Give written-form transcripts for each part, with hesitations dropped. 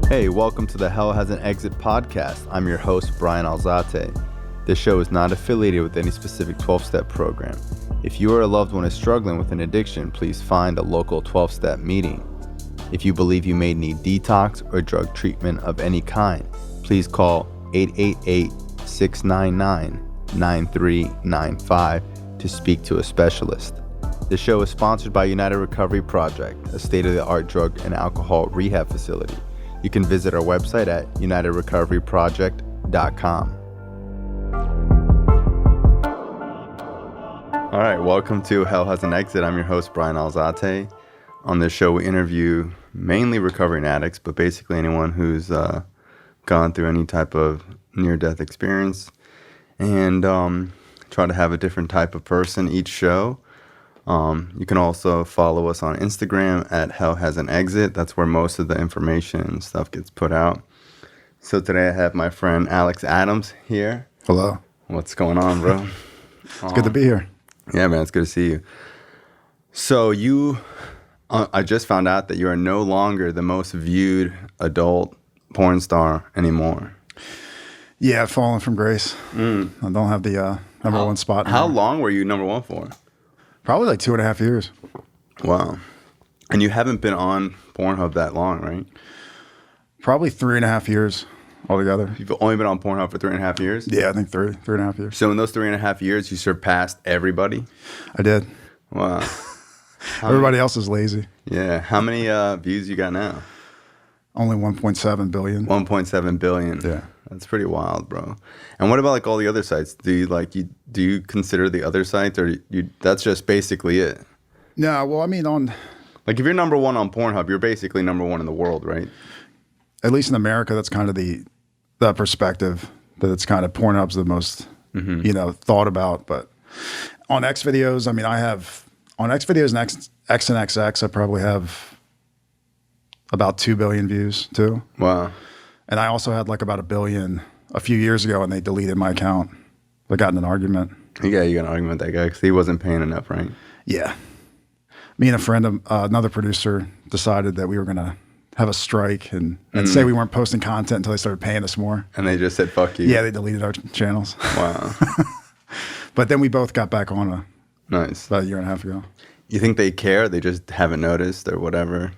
Hey, welcome to the Hell Has an Exit podcast. I'm your host, Bryan Alzate. This show is not affiliated with any specific 12-step program. If you or a loved one is struggling with an addiction, please find a local 12-step meeting. If you believe you may need detox or drug treatment of any kind, please call 888-699-9395 to speak to a specialist. The show is sponsored by United Recovery Project, a state-of-the-art drug and alcohol rehab facility. You can visit our website at unitedrecoveryproject.com. All right, welcome to Hell Has an Exit. I'm your host, Bryan Alzate. On this show, we interview mainly recovering addicts, but basically anyone who's gone through any type of near-death experience, and try to have a different type of person each show. You can also follow us on Instagram at Hell Has an Exit. That's where most of the information and stuff gets put out. So today I have my friend Alex Adams here. Hello. What's going on, bro? It's good to be here. Yeah, man, it's good to see you. So I just found out that you are no longer the most viewed adult porn star anymore. Yeah, I've fallen from grace. I don't have the number one spot anymore. How long were you number one for? Probably like 2.5 years. Wow. And you haven't been on Pornhub that long, right? Probably 3.5 years altogether. You've only been on Pornhub for 3.5 years? Yeah, I think 3.5 years. So in those 3.5 years, you surpassed everybody? I did. Wow. Everybody else is lazy. Yeah. How many views you got now? Only 1.7 billion. 1.7 billion. Yeah. That's pretty wild, bro. And what about like all the other sites? Do you consider the other sites, or that's just basically it? No, well, I mean, Like if you're number one on Pornhub, you're basically number one in the world, right? At least in America, that's kind of the perspective that it's kind of Pornhub's the most, thought about. But on X videos, I mean, on X videos and X and XX, I probably have about 2 billion views too. Wow. And I also had like about 1 billion a few years ago, and they deleted my account. I got in an argument. Yeah, you got an argument with that guy because he wasn't paying enough, right? Yeah. Me and a friend, another producer, decided that we were going to have a strike and say we weren't posting content until they started paying us more. And they just said, fuck you. Yeah, they deleted our channels. Wow. But then we both got back on Nice. about 1.5 years ago. You think they care? They just haven't noticed or whatever?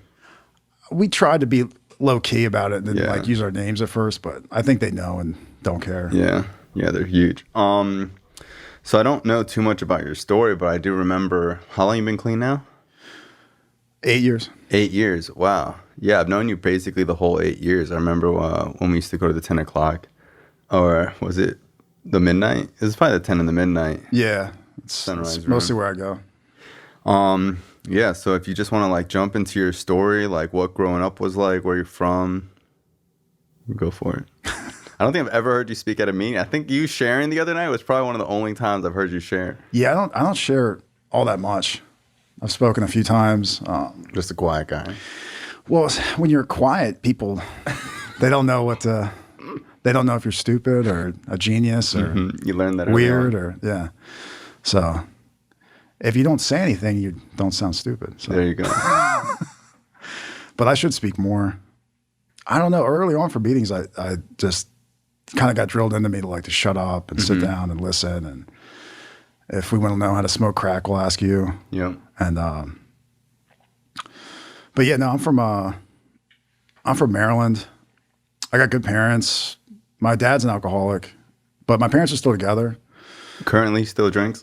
We tried to be low-key about it and didn't Yeah. use our names at first, but I think they know and don't care. Yeah, they're huge. So I don't know too much about your story, but I do remember, how long you been clean now? 8 years. 8 years, wow. Yeah, I've known you basically the whole 8 years. I remember when we used to go to the 10 o'clock, or was it the midnight? It was probably the 10 in the midnight. Yeah, it's mostly where I go. Yeah, so if you just want to like jump into your story, like what growing up was like, where you're from, go for it. I don't think I've ever heard you speak at a meeting. I think you sharing the other night was probably one of the only times I've heard you share. Yeah, I don't share all that much. I've spoken a few times. Just a quiet guy. Well, when you're quiet, people, they don't know they don't know if you're stupid or a genius or You learned that weird early on. yeah. So if you don't say anything, you don't sound stupid. So. There you go. But I should speak more. I don't know. Early on for meetings, I just kind of got drilled into me to shut up and sit down and listen. And if we want to know how to smoke crack, we'll ask you. Yeah. And but yeah, no, I'm from Maryland. I got good parents. My dad's an alcoholic, but my parents are still together. Currently still drinks?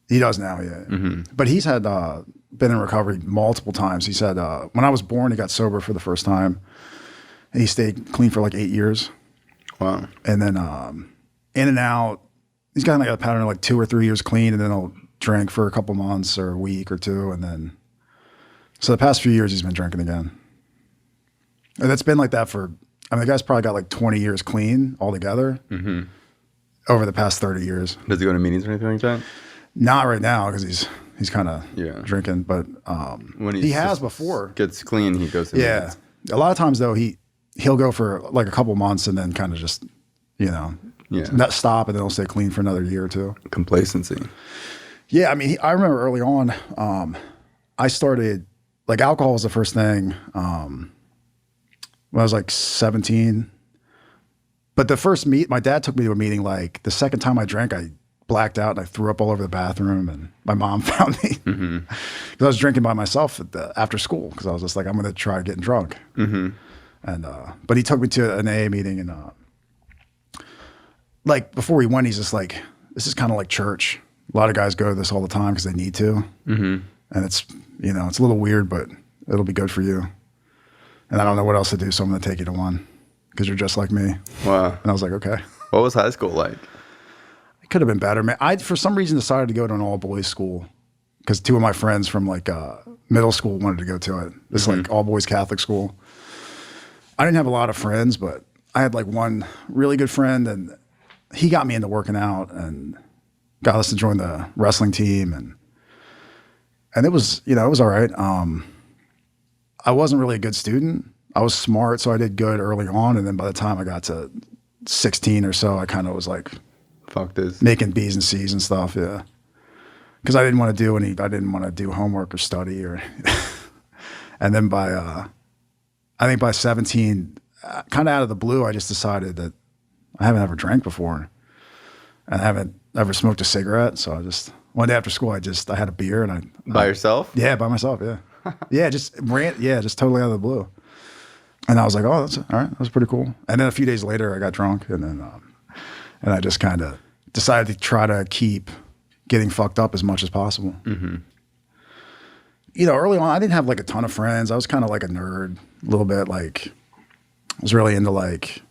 He does now, yeah. But he's had been in recovery multiple times. He said when I was born, he got sober for the first time. And he stayed clean for like 8 years. Wow. And then in and out, he's got like a pattern of like 2 or 3 years clean, and then he'll drink for a couple months or a week or two. And then, so the past few years, he's been drinking again. And that's been like that the guy's probably got like 20 years clean altogether over the past 30 years. Does he go to meetings or anything like that? Not right now because he's kind of drinking, but when he has before. Gets clean, he goes to meetings. A lot of times though, he'll go for like a couple months and then kind of just, not stop, and then he'll stay clean for another year or two. Complacency. Yeah, I mean, I remember early on, I started, like alcohol was the first thing when I was like 17. But the first my dad took me to a meeting. Like the second time I drank, I blacked out and I threw up all over the bathroom, and my mom found me because I was drinking by myself after school because I was just like, I'm going to try getting drunk. And but he took me to an AA meeting, and like before we went, he's just like, this is kind of like church. A lot of guys go to this all the time because they need to, and it's it's a little weird, but it'll be good for you. And I don't know what else to do, so I'm going to take you to one because you're just like me. Wow. And I was like, okay. What was high school like? It could have been better, man. I, for some reason, decided to go to an all-boys school because two of my friends from like middle school wanted to go to it. This like all-boys Catholic school. I didn't have a lot of friends, but I had like one really good friend, and he got me into working out and got us to join the wrestling team, and it was it was all right. I wasn't really a good student. I was smart, so I did good early on, and then by the time I got to 16 or so, I kind of was like, fuck this. Making B's and C's and stuff, yeah. Because I didn't want to do homework or study or. And then I think by 17, kind of out of the blue, I just decided that I haven't ever drank before, and I haven't ever smoked a cigarette. So I just one day after school, I had a beer and By yourself? Yeah, by myself. Yeah, just totally out of the blue. And I was like, oh, that's all right. That was pretty cool. And then a few days later, I got drunk, and then and I just kind of decided to try to keep getting fucked up as much as possible. Early on, I didn't have like a ton of friends. I was kind of like a nerd a little bit. Like, I was really into like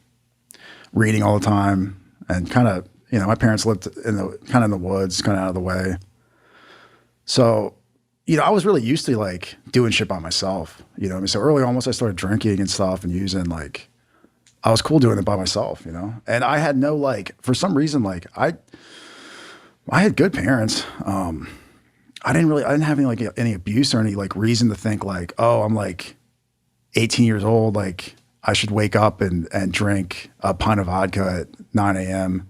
reading all the time, and kind of, my parents lived in the woods, kind of out of the way. So, I was really used to like doing shit by myself. So early on, once I started drinking and stuff and using, like, I was cool doing it by myself. And I had no for some reason, like I had good parents. I didn't have any abuse or any like reason to think like, oh, I'm like 18 years old, like I should wake up and drink a pint of vodka at 9 a.m.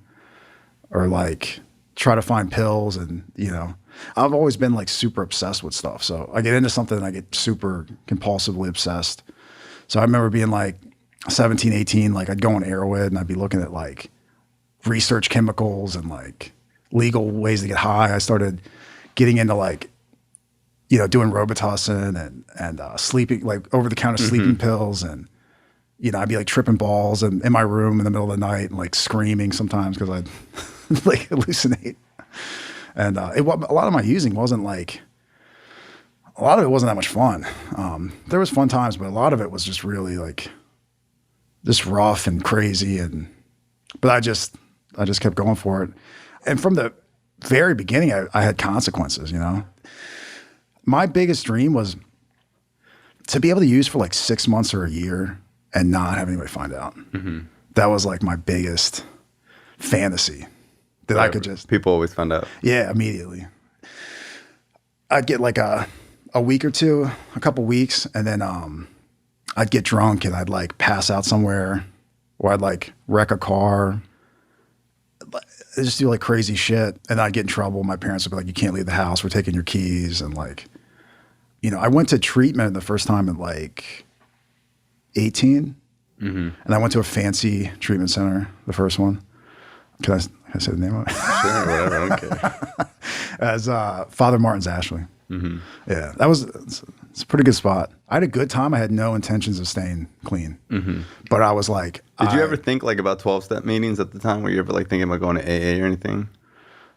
or like try to find pills. And, I've always been like super obsessed with stuff. So I get into something and I get super compulsively obsessed. So I remember being like 17, 18, like I'd go on Arrowhead and I'd be looking at like research chemicals and like legal ways to get high. I started getting into like, doing Robitussin and sleeping, like over the counter sleeping pills. And, I'd be like tripping balls and in my room in the middle of the night and like screaming sometimes because I'd like hallucinate. And a lot of my using wasn't like, a lot of it wasn't that much fun. There was fun times, but a lot of it was just really like, just rough and crazy. But I just kept going for it. And from the very beginning, I had consequences, My biggest dream was to be able to use for like 6 months or a year and not have anybody find out. That was like my biggest fantasy that I could just. People always find out. Yeah, immediately. I'd get like a week or two, a couple weeks, and then I'd get drunk and I'd like pass out somewhere, or I'd like wreck a car. I just do like crazy shit, and I'd get in trouble. My parents would be like, "You can't leave the house. We're taking your keys." And like, I went to treatment the first time at like 18, and I went to a fancy treatment center, the first one. Can I say the name of it? Sure, whatever. I don't care. As Father Martin's Ashley. Yeah, it's a pretty good spot. I had a good time. I had no intentions of staying clean, but I was like, Did you ever think like about 12-step meetings at the time? Were you ever like thinking about going to AA or anything?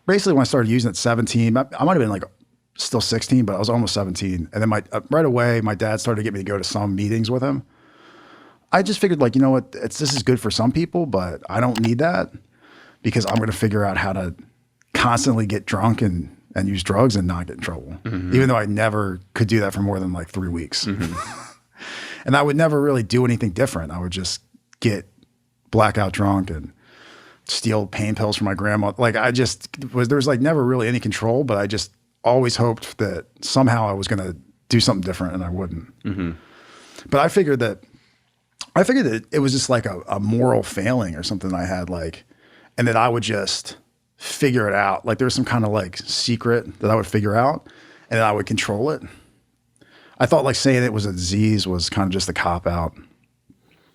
Basically, when I started using it at 17, I might have been like still 16, but I was almost 17. And then right away, my dad started to get me to go to some meetings with him. I just figured like, you know what, this is good for some people, but I don't need that because I'm going to figure out how to constantly get drunk and use drugs and not get in trouble, even though I never could do that for more than like 3 weeks. And I would never really do anything different. I would just get blackout drunk and steal pain pills from my grandma. Like there was like never really any control, but I just always hoped that somehow I was going to do something different, and I wouldn't. But I figured that it was just like a moral failing or something I had, like, and that I would just figure it out. Like there was some kind of like secret that I would figure out and I would control it. I thought like saying it was a disease was kind of just a cop out.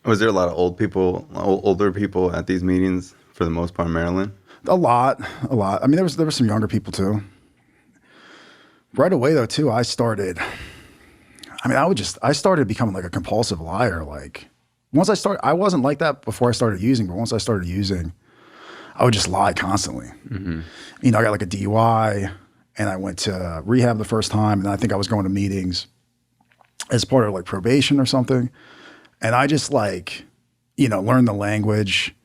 Was there a lot of older people at these meetings for the most part in Maryland? A lot. I mean, there was some younger people too. Right away though, too, I started becoming like a compulsive liar. Like I wasn't like that before I started using, but once I started using, I would just lie constantly. Mm-hmm. You know, I got like a DUI and I went to rehab the first time, and I think I was going to meetings as part of like probation or something. And I just like, you know, learned the language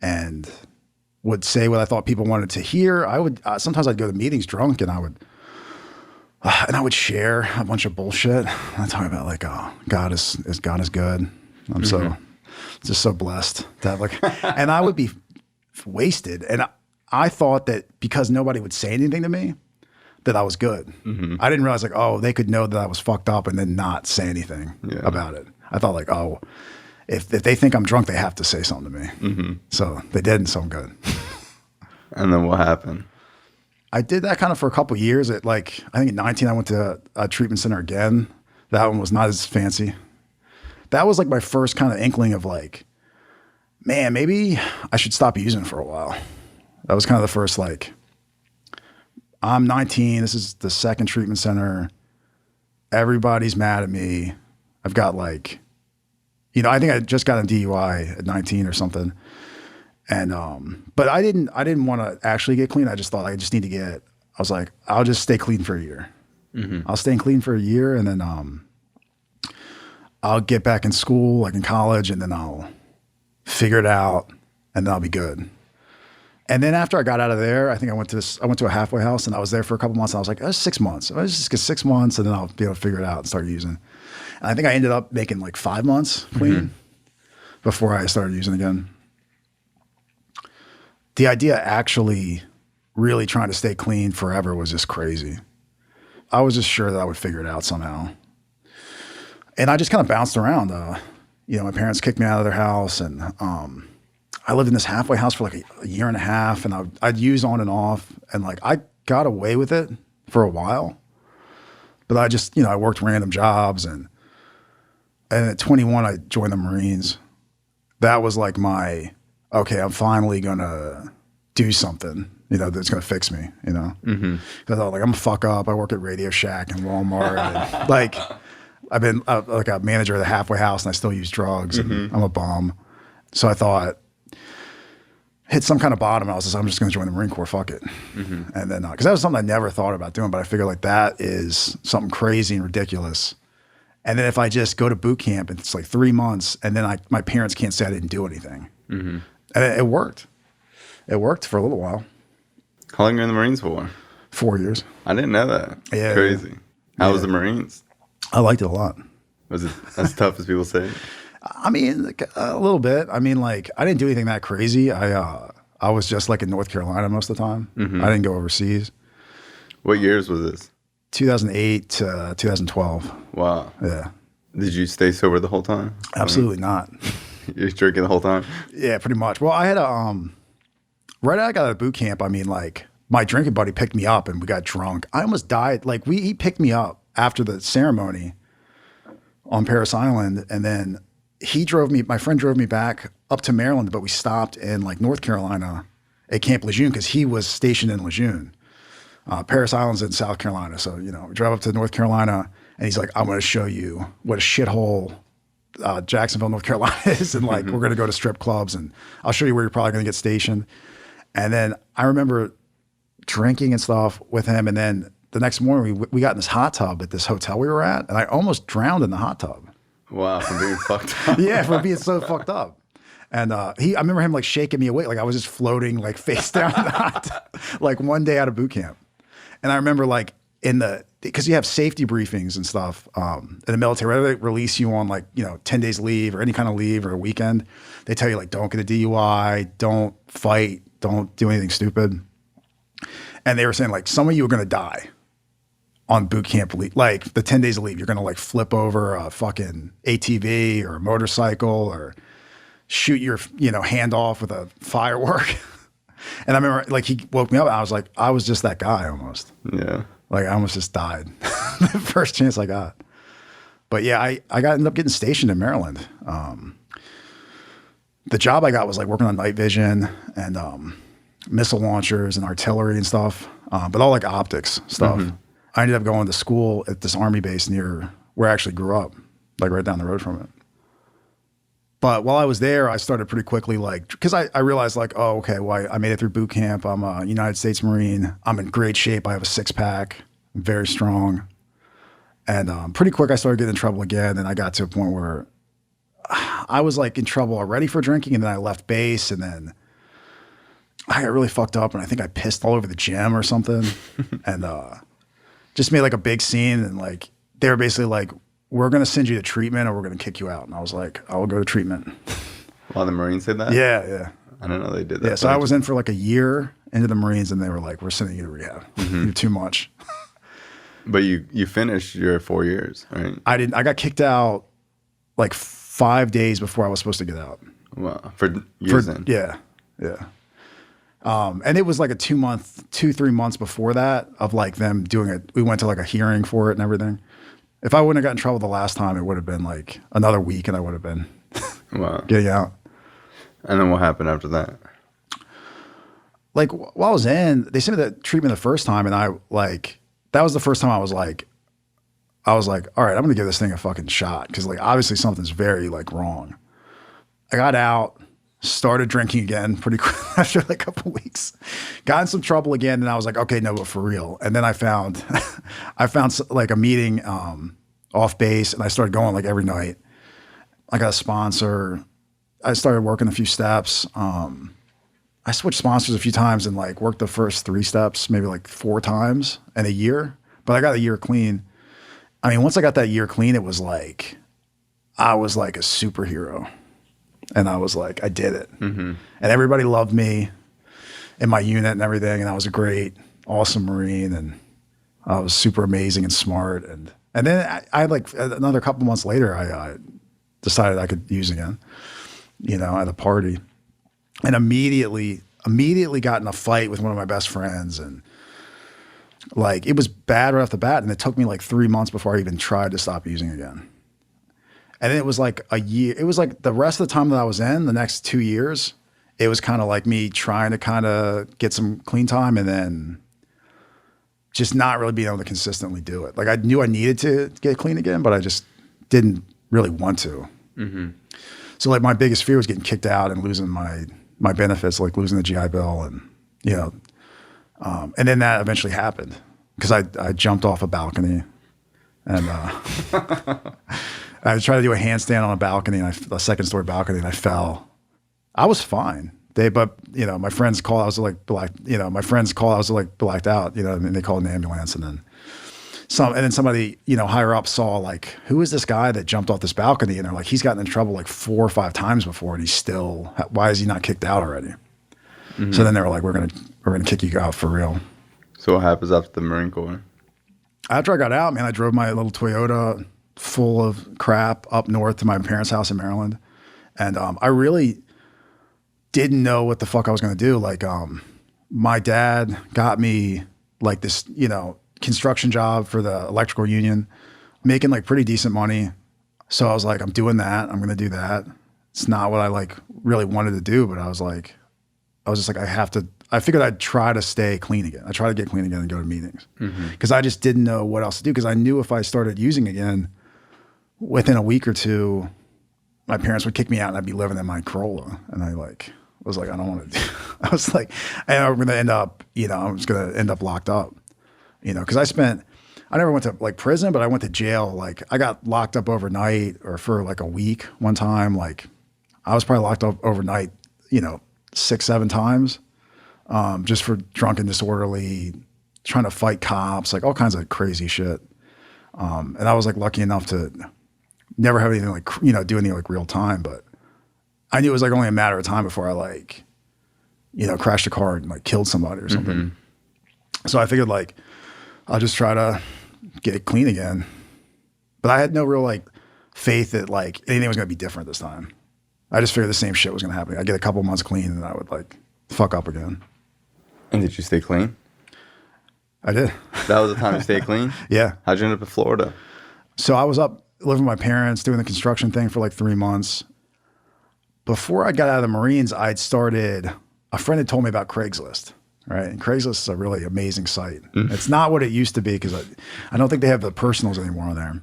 and would say what I thought people wanted to hear. Sometimes I'd go to meetings drunk and I would share a bunch of bullshit. I talk about like, oh, God is good. I'm just so blessed to have like, and I would be wasted. And I thought that because nobody would say anything to me, that I was good. Mm-hmm. I didn't realize like, oh, they could know that I was fucked up and then not say anything about it. I thought like, oh, if they think I'm drunk, they have to say something to me. Mm-hmm. So they didn't, so I'm good. And then what happened? I did that kind of for a couple of years. I think at 19, I went to a treatment center again. That one was not as fancy. That was like my first kind of inkling of like, man, maybe I should stop using for a while. That was kind of the first like, I'm 19. This is the second treatment center. Everybody's mad at me. I've got like, you know, I think I just got a DUI at 19 or something. And, but I didn't want to actually get clean. I just thought I was like, I'll just stay clean for a year. Mm-hmm. I'll stay clean for a year. And then, I'll get back in school, like in college, and then I'll figure it out and then I'll be good. And then after I got out of there, I think I went to a halfway house and I was there for a couple months. And I was like, oh, 6 months. I was just get 6 months and then I'll be able to figure it out and start using. And I think I ended up making like 5 months clean before I started using again. The idea actually really trying to stay clean forever was just crazy. I was just sure that I would figure it out somehow. And I just kind of bounced around. You know, my parents kicked me out of their house and I lived in this halfway house for like a year and a half, and I'd use on and off, and like I got away with it for a while, but I just, you know, I worked random jobs, and at 21 I joined the Marines. That was like okay, I'm finally gonna do something, you know, that's gonna fix me, you know. Mm-hmm. I thought like I'm a fuck up. I work at Radio Shack and Walmart, and like I've been like a manager of the halfway house, and I still use drugs, and I'm a bum. So I thought, hit some kind of bottom. I'm just going to join the Marine Corps. Fuck it. Mm-hmm. And then, cause that was something I never thought about doing, but I figured like that is something crazy and ridiculous. And then if I just go to boot camp, it's like 3 months, and then my parents can't say I didn't do anything. Mm-hmm. And it worked. It worked for a little while. How long were you in the Marines for? 4 years. I didn't know that. Yeah. Crazy. How was the Marines? I liked it a lot. Was it as tough as people say? I mean, like, a little bit. I mean, like, I didn't do anything that crazy. I was just like in North Carolina most of the time. Mm-hmm. I didn't go overseas. What years was this? 2008 to 2012. Wow. Yeah. Did you stay sober the whole time? Absolutely not. You were drinking the whole time? Yeah, pretty much. Well, I had right after I got out of boot camp, I mean, like, my drinking buddy picked me up and we got drunk. I almost died. Like, he picked me up after the ceremony on Parris Island, and then my friend drove me back up to Maryland, but we stopped in like North Carolina at Camp Lejeune because he was stationed in Lejeune. Parris Island's in South Carolina. So, you know, we drive up to North Carolina and he's like, I'm going to show you what a shithole Jacksonville, North Carolina is. And like, we're going to go to strip clubs and I'll show you where you're probably going to get stationed. And then I remember drinking and stuff with him. And then the next morning we got in this hot tub at this hotel we were at, and I almost drowned in the hot tub. Wow, from being fucked up. Yeah, from being so fucked up. And I remember him like shaking me awake, like I was just floating like face down in the hot tub, like one day out of boot camp. And I remember like because you have safety briefings and stuff in the military, whether they release you on like, you know, 10 days leave or any kind of leave or a weekend, they tell you like, don't get a DUI, don't fight, don't do anything stupid. And they were saying like, some of you are going to die on boot camp leave, like the 10 days of leave, you're going to like flip over a fucking ATV or a motorcycle or shoot your, you know, hand off with a firework. And I remember like he woke me up and I was just that guy almost. Yeah. Like I almost just died the first chance I got. But yeah, I ended up getting stationed in Maryland. the job I got was like working on night vision and missile launchers and artillery and stuff, but all like optics stuff. I ended up going to school at this Army base near where I actually grew up, like right down the road from it. But while I was there, I started pretty quickly, like, because I realized, like, oh, okay, well, I made it through boot camp. I'm a United States Marine. I'm in great shape. I have a six-pack. I'm very strong. And pretty quick, I started getting in trouble again. And I got to a point where I was, like, in trouble already for drinking. And then I left base. And then I got really fucked up. And I think I pissed all over the gym or something. And just made, like, a big scene. And, like, they were basically like, we're going to send you to treatment or we're going to kick you out. And I was like, I will go to treatment. While the Marines said that? Yeah, yeah. I didn't know they did that. Yeah, so I was in for like a year into the Marines and they were like, we're sending you to rehab. You're too much. But you finished your 4 years, right? I didn't. I got kicked out like 5 days before I was supposed to get out. Wow. For years then? Yeah, yeah. And it was like a 2 3 months before that of like them doing it. We went to like a hearing for it and everything. If I wouldn't have gotten in trouble the last time, it would have been like another week and I would have been getting out. And then what happened after that? Like while I was in, they sent me the treatment the first time and I like, that was the first time I was like, all right, I'm going to give this thing a fucking shot. Cause like obviously something's very like wrong. I got out, started drinking again pretty quick after like a couple weeks, got in some trouble again. And I was like, okay, no, but for real. And then I found like a meeting off base and I started going like every night. I got a sponsor. I started working a few steps. I switched sponsors a few times and like worked the first 3 steps, maybe like 4 times in a year, but I got a year clean. I mean, once I got that year clean, it was like, I was like a superhero. And I was like, I did it. And everybody loved me in my unit and everything. And I was a great, awesome Marine. And I was super amazing and smart. And then I like another couple months later, I decided I could use again, you know, at a party. And immediately got in a fight with one of my best friends. And like, it was bad right off the bat. And it took me like 3 months before I even tried to stop using again. And then it was like a year. It was like the rest of the time that I was in, the next 2 years, it was kind of like me trying to kind of get some clean time and then just not really being able to consistently do it. Like I knew I needed to get clean again, but I just didn't really want to. So like my biggest fear was getting kicked out and losing my benefits, like losing the GI Bill and, you know, and then that eventually happened because I jumped off a balcony and I tried to do a handstand on a balcony, a second story balcony, and I fell. I was fine. But you know, my friends called. I was like blacked out. You know, and they called an ambulance, and then somebody, you know, higher up saw like, who is this guy that jumped off this balcony? And they're like, he's gotten in trouble like 4 or 5 times before, and why is he not kicked out already? So then they were like, we're gonna kick you out for real. So what happens after the Marine Corps? After I got out, man, I drove my little Toyota full of crap up north to my parents' house in Maryland. And I really didn't know what the fuck I was going to do. Like my dad got me like this, you know, construction job for the electrical union, making like pretty decent money. So I was like, I'm doing that. I'm going to do that. It's not what I like really wanted to do, but I was just like, I figured I'd try to stay clean again. I try to get clean again and go to meetings because I just didn't know what else to do. Because I knew if I started using again, within a week or 2, my parents would kick me out and I'd be living in my Corolla. And I was like, I don't want to do, I was like, I'm going to end up, you know, I'm just going to end up locked up, you know, cause I never went to like prison, but I went to jail. Like I got locked up overnight or for like a week one time. Like I was probably locked up overnight, you know, 6, 7 times, just for drunken, disorderly, trying to fight cops, like all kinds of crazy shit. And I was like lucky enough to never have anything like, you know, do anything like real time, but I knew it was like only a matter of time before I like, you know, crashed a car and like killed somebody or something. So I figured like, I'll just try to get it clean again. But I had no real like faith that like anything was going to be different this time. I just figured the same shit was going to happen. I'd get a couple months clean and I would like fuck up again. And did you stay clean? I did. That was the time to stay clean? Yeah. How'd you end up in Florida? So I was up living with my parents, doing the construction thing for like 3 months. before I got out of the Marines, a friend had told me about Craigslist, right? And Craigslist is a really amazing site. It's not what it used to be because I don't think they have the personals anymore on there.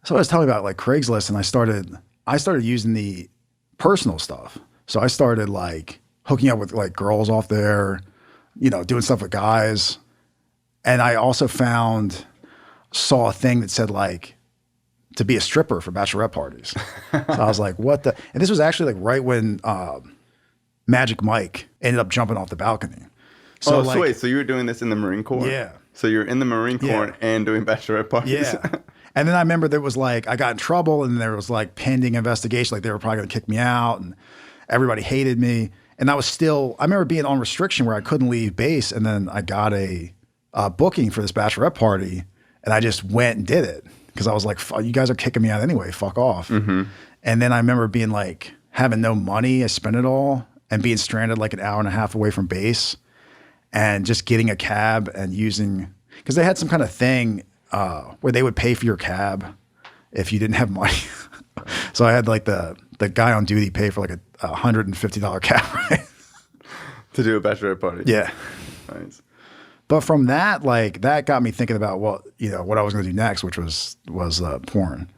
So I was telling about like Craigslist, and I started using the personal stuff. So I started like hooking up with like girls off there, doing stuff with guys. And I also saw a thing that said like to be a stripper for bachelorette parties. So I was like, what the? And this was actually like right when Magic Mike ended up jumping off the balcony. So wait, so you were doing this in the Marine Corps? Yeah. So you're in the Marine Corps and doing bachelorette parties? Yeah. And then I remember there was like, I got in trouble and there was like pending investigation. Like they were probably going to kick me out and everybody hated me. And I remember being on restriction where I couldn't leave base. And then I got a booking for this bachelorette party and I just went and did it. Because I was like, you guys are kicking me out anyway, fuck off. And then I remember being like, having no money, I spent it all. And being stranded like an hour and a half away from base and just getting a cab and because they had some kind of thing where they would pay for your cab if you didn't have money. So I had like the guy on duty pay for like a $150 cab ride. To do a bachelorette party? Yeah. Nice. But from that, like that got me thinking about what I was going to do next, which was porn.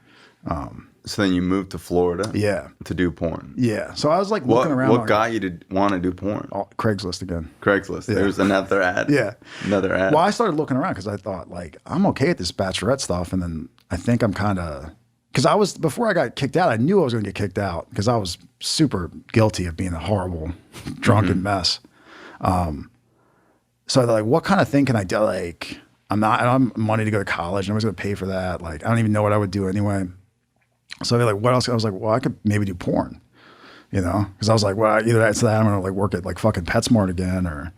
So then you moved to Florida, to do porn. Yeah. So I was like looking around. What got you to want to do porn? Craigslist again. Craigslist. Yeah. There's another ad. Yeah. Another ad. Well, I started looking around because I thought like I'm okay at this bachelorette stuff, and then I think I'm kind of because before I got kicked out, I knew I was going to get kicked out because I was super guilty of being a horrible drunken mess. So I thought, like, what kind of thing can I do? Like, I don't have money to go to college. Nobody's going to pay for that. Like, I don't even know what I would do anyway. So I was like, what else? I was like, well, I could maybe do porn, because I was like, well, either that's that, I'm going to like work at like fucking PetSmart again, or.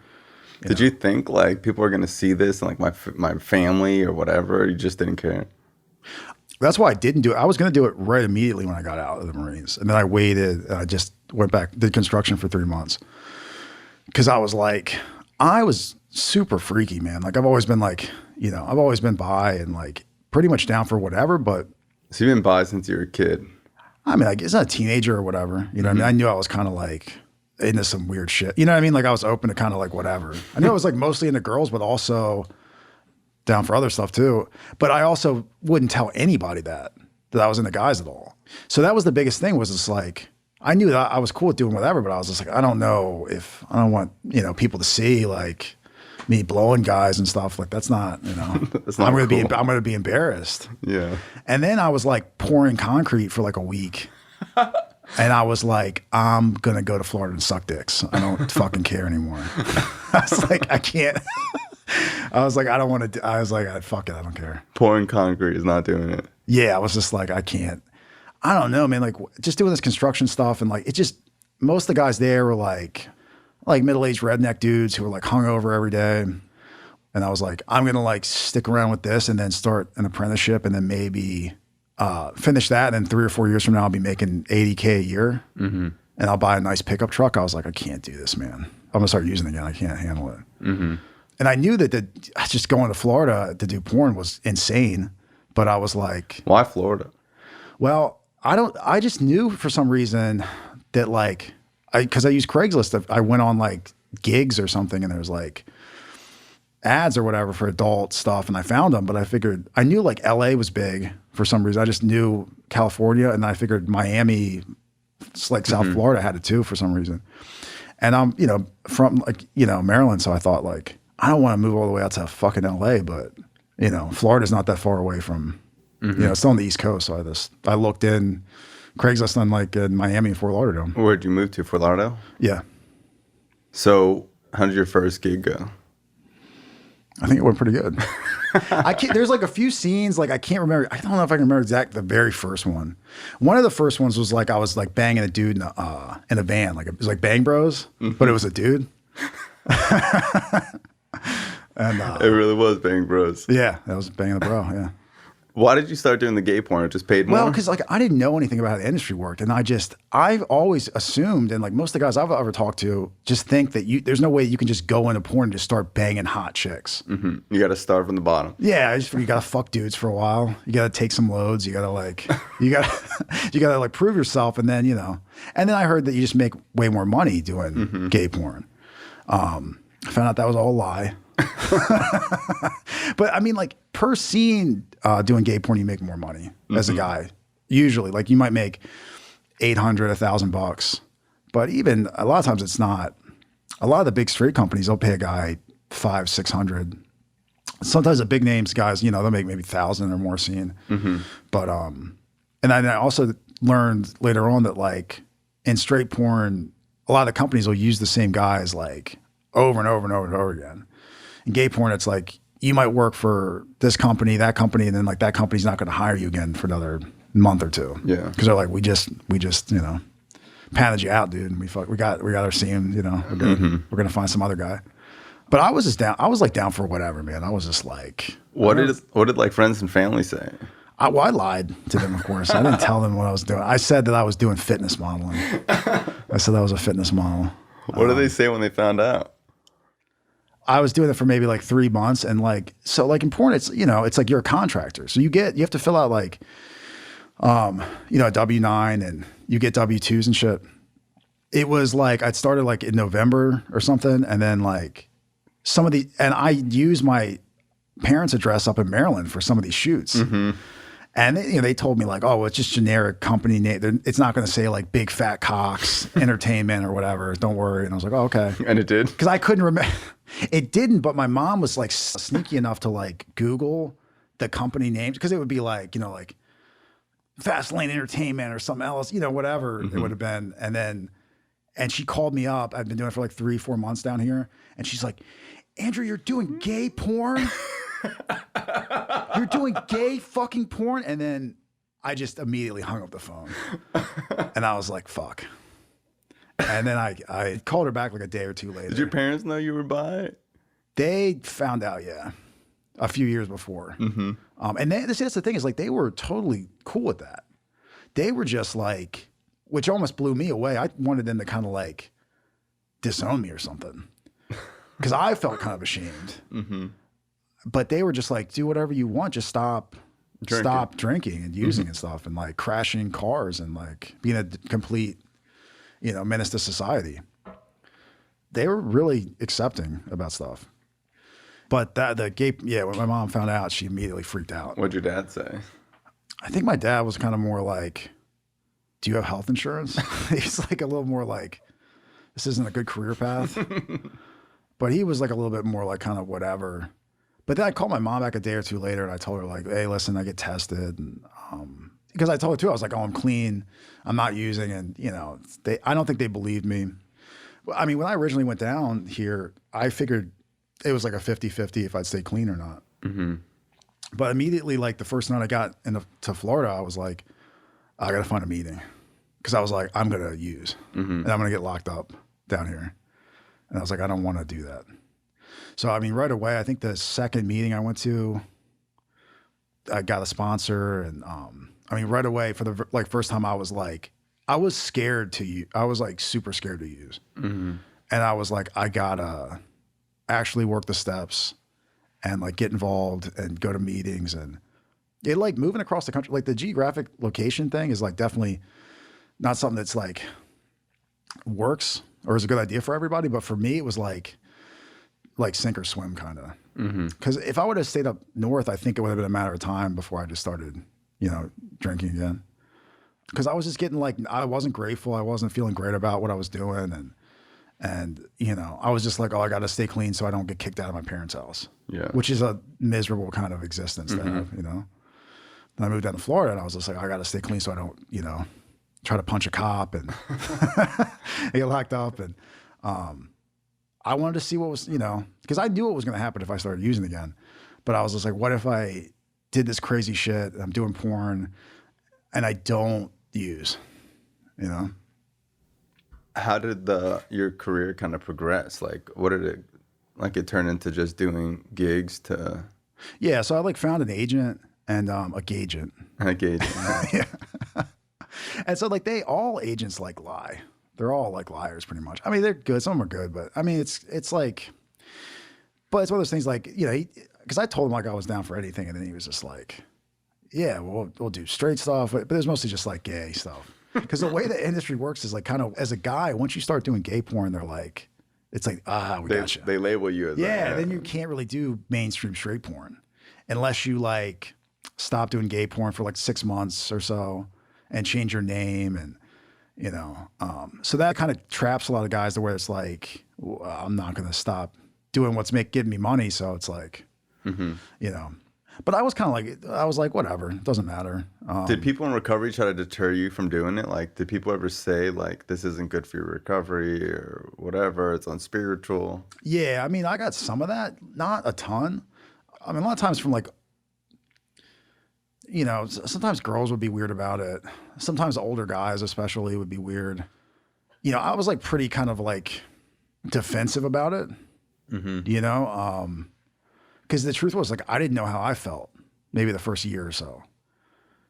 Did you think like people are going to see this and like my family or whatever? Or you just didn't care? That's why I didn't do it. I was going to do it right immediately when I got out of the Marines, and then I waited. And I just went back, did construction for 3 months, because I was like, I was super freaky, man. Like I've always been like, I've always been bi and like pretty much down for whatever, but. So you've been bi since you were a kid? I mean, like, it's not a teenager or whatever. You know what I mean? I knew I was kind of like into some weird shit. You know what I mean? Like I was open to kind of like whatever. I knew I was like mostly into girls, but also down for other stuff too. But I also wouldn't tell anybody that I was into guys at all. So that was the biggest thing, was just like, I knew that I was cool with doing whatever, but I was just like, I don't know if I don't want, people to see like me blowing guys and stuff. Like that's not, That's not I'm going cool. to be embarrassed. Yeah. And then I was like pouring concrete for like a week. And I was like, I'm going to go to Florida and suck dicks. I don't fucking care anymore. I was like, I can't. I was like, I don't want to. I was like, fuck it. I don't care. Pouring concrete is not doing it. Yeah. I was just like, I can't. I don't know, man. Like just doing this construction stuff. And like, it just, most of the guys there were like middle-aged redneck dudes who were like hungover every day. And I was like, I'm going to like stick around with this and then start an apprenticeship and then maybe finish that. And then 3 or 4 years from now, I'll be making $80K a year and I'll buy a nice pickup truck. I was like, I can't do this, man. I'm going to start using it again. I can't handle it. And I knew that just going to Florida to do porn was insane. But I was like, why Florida? Well, I just knew for some reason that like, because I used Craigslist. I went on like gigs or something and there was like ads or whatever for adult stuff and I found them, but I knew like LA was big for some reason. I just knew California and I figured Miami, like South Florida had it too for some reason. And I'm, from like, Maryland. So I thought like, I don't want to move all the way out to fucking LA, but Florida's not that far away from, it's still on the East Coast. So I looked in Craigslist on like in Miami and Fort Lauderdale. Where'd you move to? Fort Lauderdale? Yeah. So how did your first gig go? I think it went pretty good. There's like a few scenes, like I can't remember. I don't know if I can remember the very first one. One of the first ones was like I was like banging a dude in a van. Like it was like Bang Bros, but it was a dude. And it really was Bang Bros. Yeah, that was banging the bro, yeah. Why did you start doing the gay porn? It just paid more? Well, because like I didn't know anything about how the industry worked, and I've always assumed, and like most of the guys I've ever talked to, just think that there's no way you can just go into porn and just start banging hot chicks. Mm-hmm. You got to start from the bottom. Yeah, you gotta fuck dudes for a while. You gotta take some loads. You gotta like, you gotta like prove yourself, and then and then I heard that you just make way more money doing gay porn. I found out that was all a lie. But I mean, like per scene, doing gay porn, you make more money as a guy. Usually, like you might make $800, $1,000, but even a lot of times it's not. A lot of the big straight companies, they'll pay a guy $500, $600. Sometimes the big names guys, they'll make maybe 1,000 or more scene. But and then I also learned later on that like in straight porn, a lot of the companies will use the same guys like over and over and over and over again. In gay porn, it's like you might work for this company, that company, and then like that company's not going to hire you again for another month or two. Yeah, because they're like, we just panted you out, dude. And we got our scene. We're gonna find some other guy. But I was just down. I was like down for whatever, man. I was just like, what did like friends and family say? I lied to them, of course. I didn't tell them what I was doing. I said that I was doing fitness modeling. I said I was a fitness model. What did they say when they found out? I was doing it for maybe like 3 months, and like so, like in porn, it's it's like you're a contractor, so you have to fill out like, a W-9, and you get W-2s and shit. It was like I'd started like in November or something, and then like and I used my parents' address up in Maryland for some of these shoots. And they told me like, oh, well, it's just generic company name. It's not going to say like Big Fat Cocks Entertainment or whatever. Don't worry. And I was like, oh, okay. And it did? Because I couldn't remember. It didn't, but my mom was like sneaky enough to like Google the company names, because it would be like, like Fast Lane Entertainment or something else, whatever it would have been. And she called me up. I've been doing it for like 3-4 months down here. And she's like, Andrew, you're doing gay porn? You're doing gay fucking porn? And then I just immediately hung up the phone. And I was like, fuck. And then I called her back like a day or two later. Did your parents know you were bi? They found out, yeah, a few years before. And that's the thing, is like they were totally cool with that. They were just like, which almost blew me away. I wanted them to kind of like disown me or something, because I felt kind of ashamed. But they were just like, do whatever you want. Just stop drinking and using and stuff, and like crashing cars and like being a complete, menace to society. They were really accepting about stuff. But when my mom found out, she immediately freaked out. What'd your dad say? I think my dad was kind of more like, do you have health insurance? He's like a little more like, this isn't a good career path. But he was like a little bit more like kind of whatever. But then I called my mom back a day or two later, and I told her like, hey, listen, I get tested. And because I told her too, I was like, oh, I'm clean. I'm not using. And, I don't think they believed me. I mean, when I originally went down here, I figured it was like a 50-50 if I'd stay clean or not. But immediately, like the first night I got to Florida, I was like, I got to find a meeting. Because I was like, I'm going to use. And I'm going to get locked up down here. And I was like, I don't want to do that. So, I mean, right away, I think the second meeting I went to, I got a sponsor. And I mean, right away, for the first time, I was scared to use. I was like super scared to use. And I was like, I got to actually work the steps and like get involved and go to meetings. And it like moving across the country, like the geographic location thing is like definitely not something that's like works or is a good idea for everybody. But for me, it was like sink or swim kind of. Because if I would have stayed up north, I think it would have been a matter of time before I just started, drinking again. Because I was just getting like, I wasn't grateful. I wasn't feeling great about what I was doing. And I was just like, oh, I got to stay clean so I don't get kicked out of my parents' house. Yeah. Which is a miserable kind of existence to have, Then I moved down to Florida, and I was just like, I got to stay clean so I don't, try to punch a cop and get locked up. And I wanted to see what was, because I knew what was going to happen if I started using again. But I was just like, what if I did this crazy shit, I'm doing porn, and I don't use, How did your career kind of progress? Like, what did it turn into just doing gigs to? Yeah, so I like found an agent, and a agent. I gauge. And so like all agents like lie. They're all like liars pretty much. I mean, they're good. Some are good, but I mean, it's like, but it's one of those things like, because I told him like I was down for anything. And then he was just like, yeah, well, we'll do straight stuff. But it was mostly just like gay stuff. Because the way the industry works is like kind of as a guy, once you start doing gay porn, they're like, it's like, we gotcha. They label you as that. Then you can't really do mainstream straight porn unless you like stop doing gay porn for like 6 months or so and change your name. And, so that kind of traps a lot of guys to where it's like, I'm not going to stop doing what's getting me money. So it's like, but I was kind of like, whatever, it doesn't matter. Did people in recovery try to deter you from doing it? Like, did people ever say like, this isn't good for your recovery or whatever, it's unspiritual? Yeah. I mean, I got some of that, not a ton. I mean, a lot of times from like, sometimes girls would be weird about it. Sometimes older guys especially would be weird. I was like pretty kind of like defensive about it, because the truth was like, I didn't know how I felt maybe the first year or so.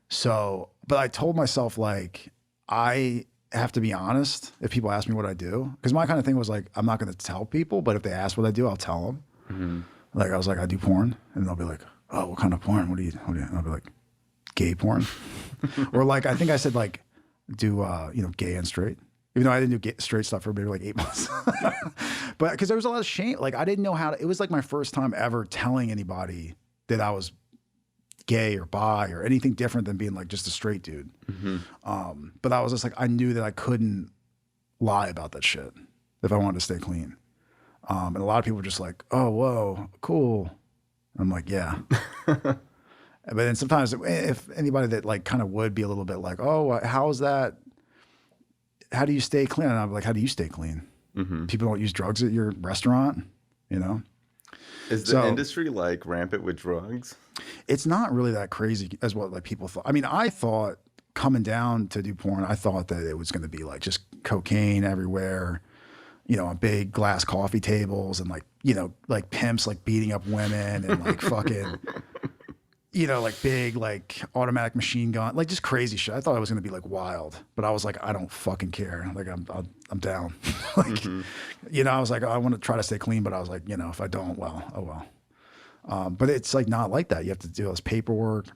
So, but I told myself like, I have to be honest if people ask me what I do. Because my kind of thing was like, I'm not going to tell people, but if they ask what I do, I'll tell them. Like I was like, I do porn. And they'll be like, oh, what kind of porn? What do you? And I'll be like, gay porn. Or like, I think I said like, do, gay and straight. Even though I didn't do straight stuff for maybe like 8 months. But because there was a lot of shame. Like I didn't know how to, it was like my first time ever telling anybody that I was gay or bi or anything different than being like just a straight dude. But I was just like, I knew that I couldn't lie about that shit if I wanted to stay clean. And a lot of people were just like, oh, whoa, cool. And I'm like, yeah. But then sometimes if anybody that like kind of would be a little bit like, oh, how is that? How do you stay clean? And I'm like, how do you stay clean? People don't use drugs at your restaurant, Is the industry like rampant with drugs? It's not really that crazy as what like people thought. I mean, I thought coming down to do porn, I thought that it was going to be like just cocaine everywhere, on big glass coffee tables and like, like pimps like beating up women and like fucking, like big, like automatic machine gun, like just crazy shit. I thought it was going to be like wild, but I was like, I don't fucking care. Like I'm down. Like, I was like, I want to try to stay clean, but I was like, if I don't, well, oh well. But it's like not like that. You have to do all this paperwork.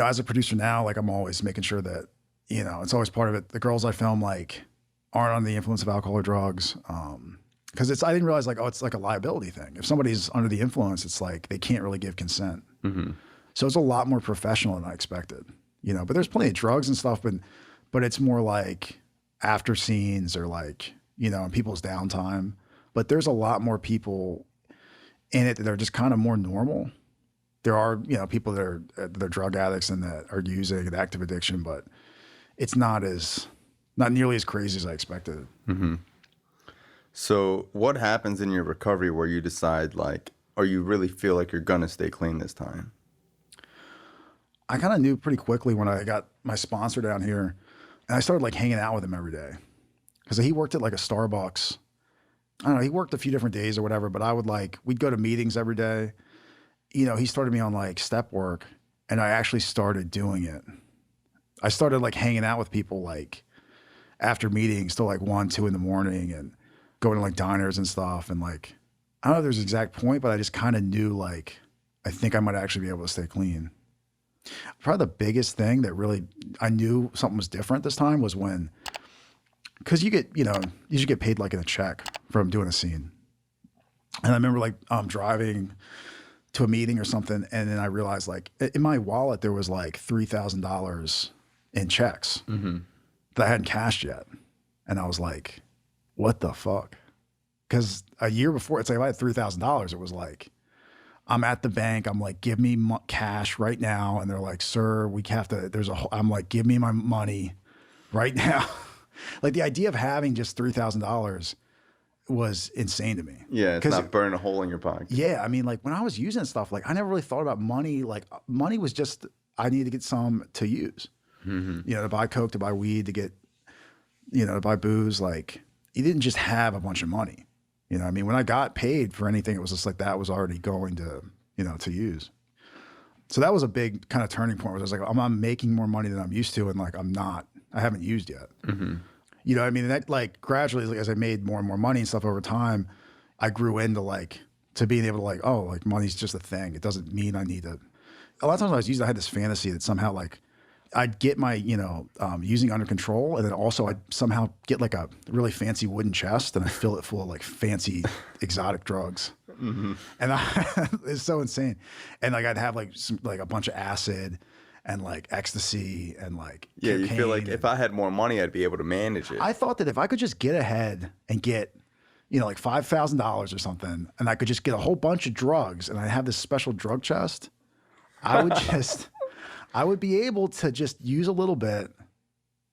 As a producer now, like I'm always making sure that, it's always part of it. The girls I film like aren't under the influence of alcohol or drugs. Because I didn't realize like, it's like a liability thing. If somebody's under the influence, it's like they can't really give consent. So it's a lot more professional than I expected, but there's plenty of drugs and stuff, but it's more like after scenes or like, in people's downtime, but there's a lot more people in it that are just kind of more normal. There are, people that are drug addicts and that are using an active addiction, but it's not nearly as crazy as I expected. So what happens in your recovery where you decide like, or you really feel like you're going to stay clean this time? I kind of knew pretty quickly when I got my sponsor down here and I started like hanging out with him every day because he worked at like a Starbucks. I don't know. He worked a few different days or whatever, but we'd go to meetings every day. He started me on like step work and I actually started doing it. I started like hanging out with people like after meetings till like 1, 2 in the morning and going to like diners and stuff. And like, I don't know if there's an exact point, but I just kind of knew like, I think I might actually be able to stay clean. Probably the biggest thing that really, I knew something was different this time was when, cause you should get paid like in a check from doing a scene. And I remember like, driving to a meeting or something. And then I realized like in my wallet, there was like $3,000 in checks that I hadn't cashed yet. And I was like, what the fuck? Because a year before, it's like if I had $3,000, it was like, I'm at the bank. I'm like, give me cash right now. And they're like, sir, we have to, I'm like, give me my money right now. Like the idea of having just $3,000 was insane to me. Yeah, it's not burning a hole in your pocket. Yeah, I mean, like when I was using stuff, like I never really thought about money. Like money was just, I needed to get some to use. To buy coke, to buy weed, to get, to buy booze. Like you didn't just have a bunch of money. I mean, when I got paid for anything, it was just like that was already going to, to use. So that was a big kind of turning point where I was like, I'm making more money than I'm used to. And like, I haven't used yet. You know what I mean? And that like gradually, like, as I made more and more money and stuff over time, I grew into like, to being able to like, oh, like money's just a thing. It doesn't mean I need to. A lot of times I had this fantasy that somehow like I'd get my, using under control. And then also I'd somehow get like a really fancy wooden chest and I fill it full of like fancy exotic drugs. And it's so insane. And like, I'd have like like a bunch of acid and like ecstasy and like, yeah, you feel like if I had more money, I'd be able to manage it. I thought that if I could just get ahead and get, like $5,000 or something, and I could just get a whole bunch of drugs and I have this special drug chest, I would be able to just use a little bit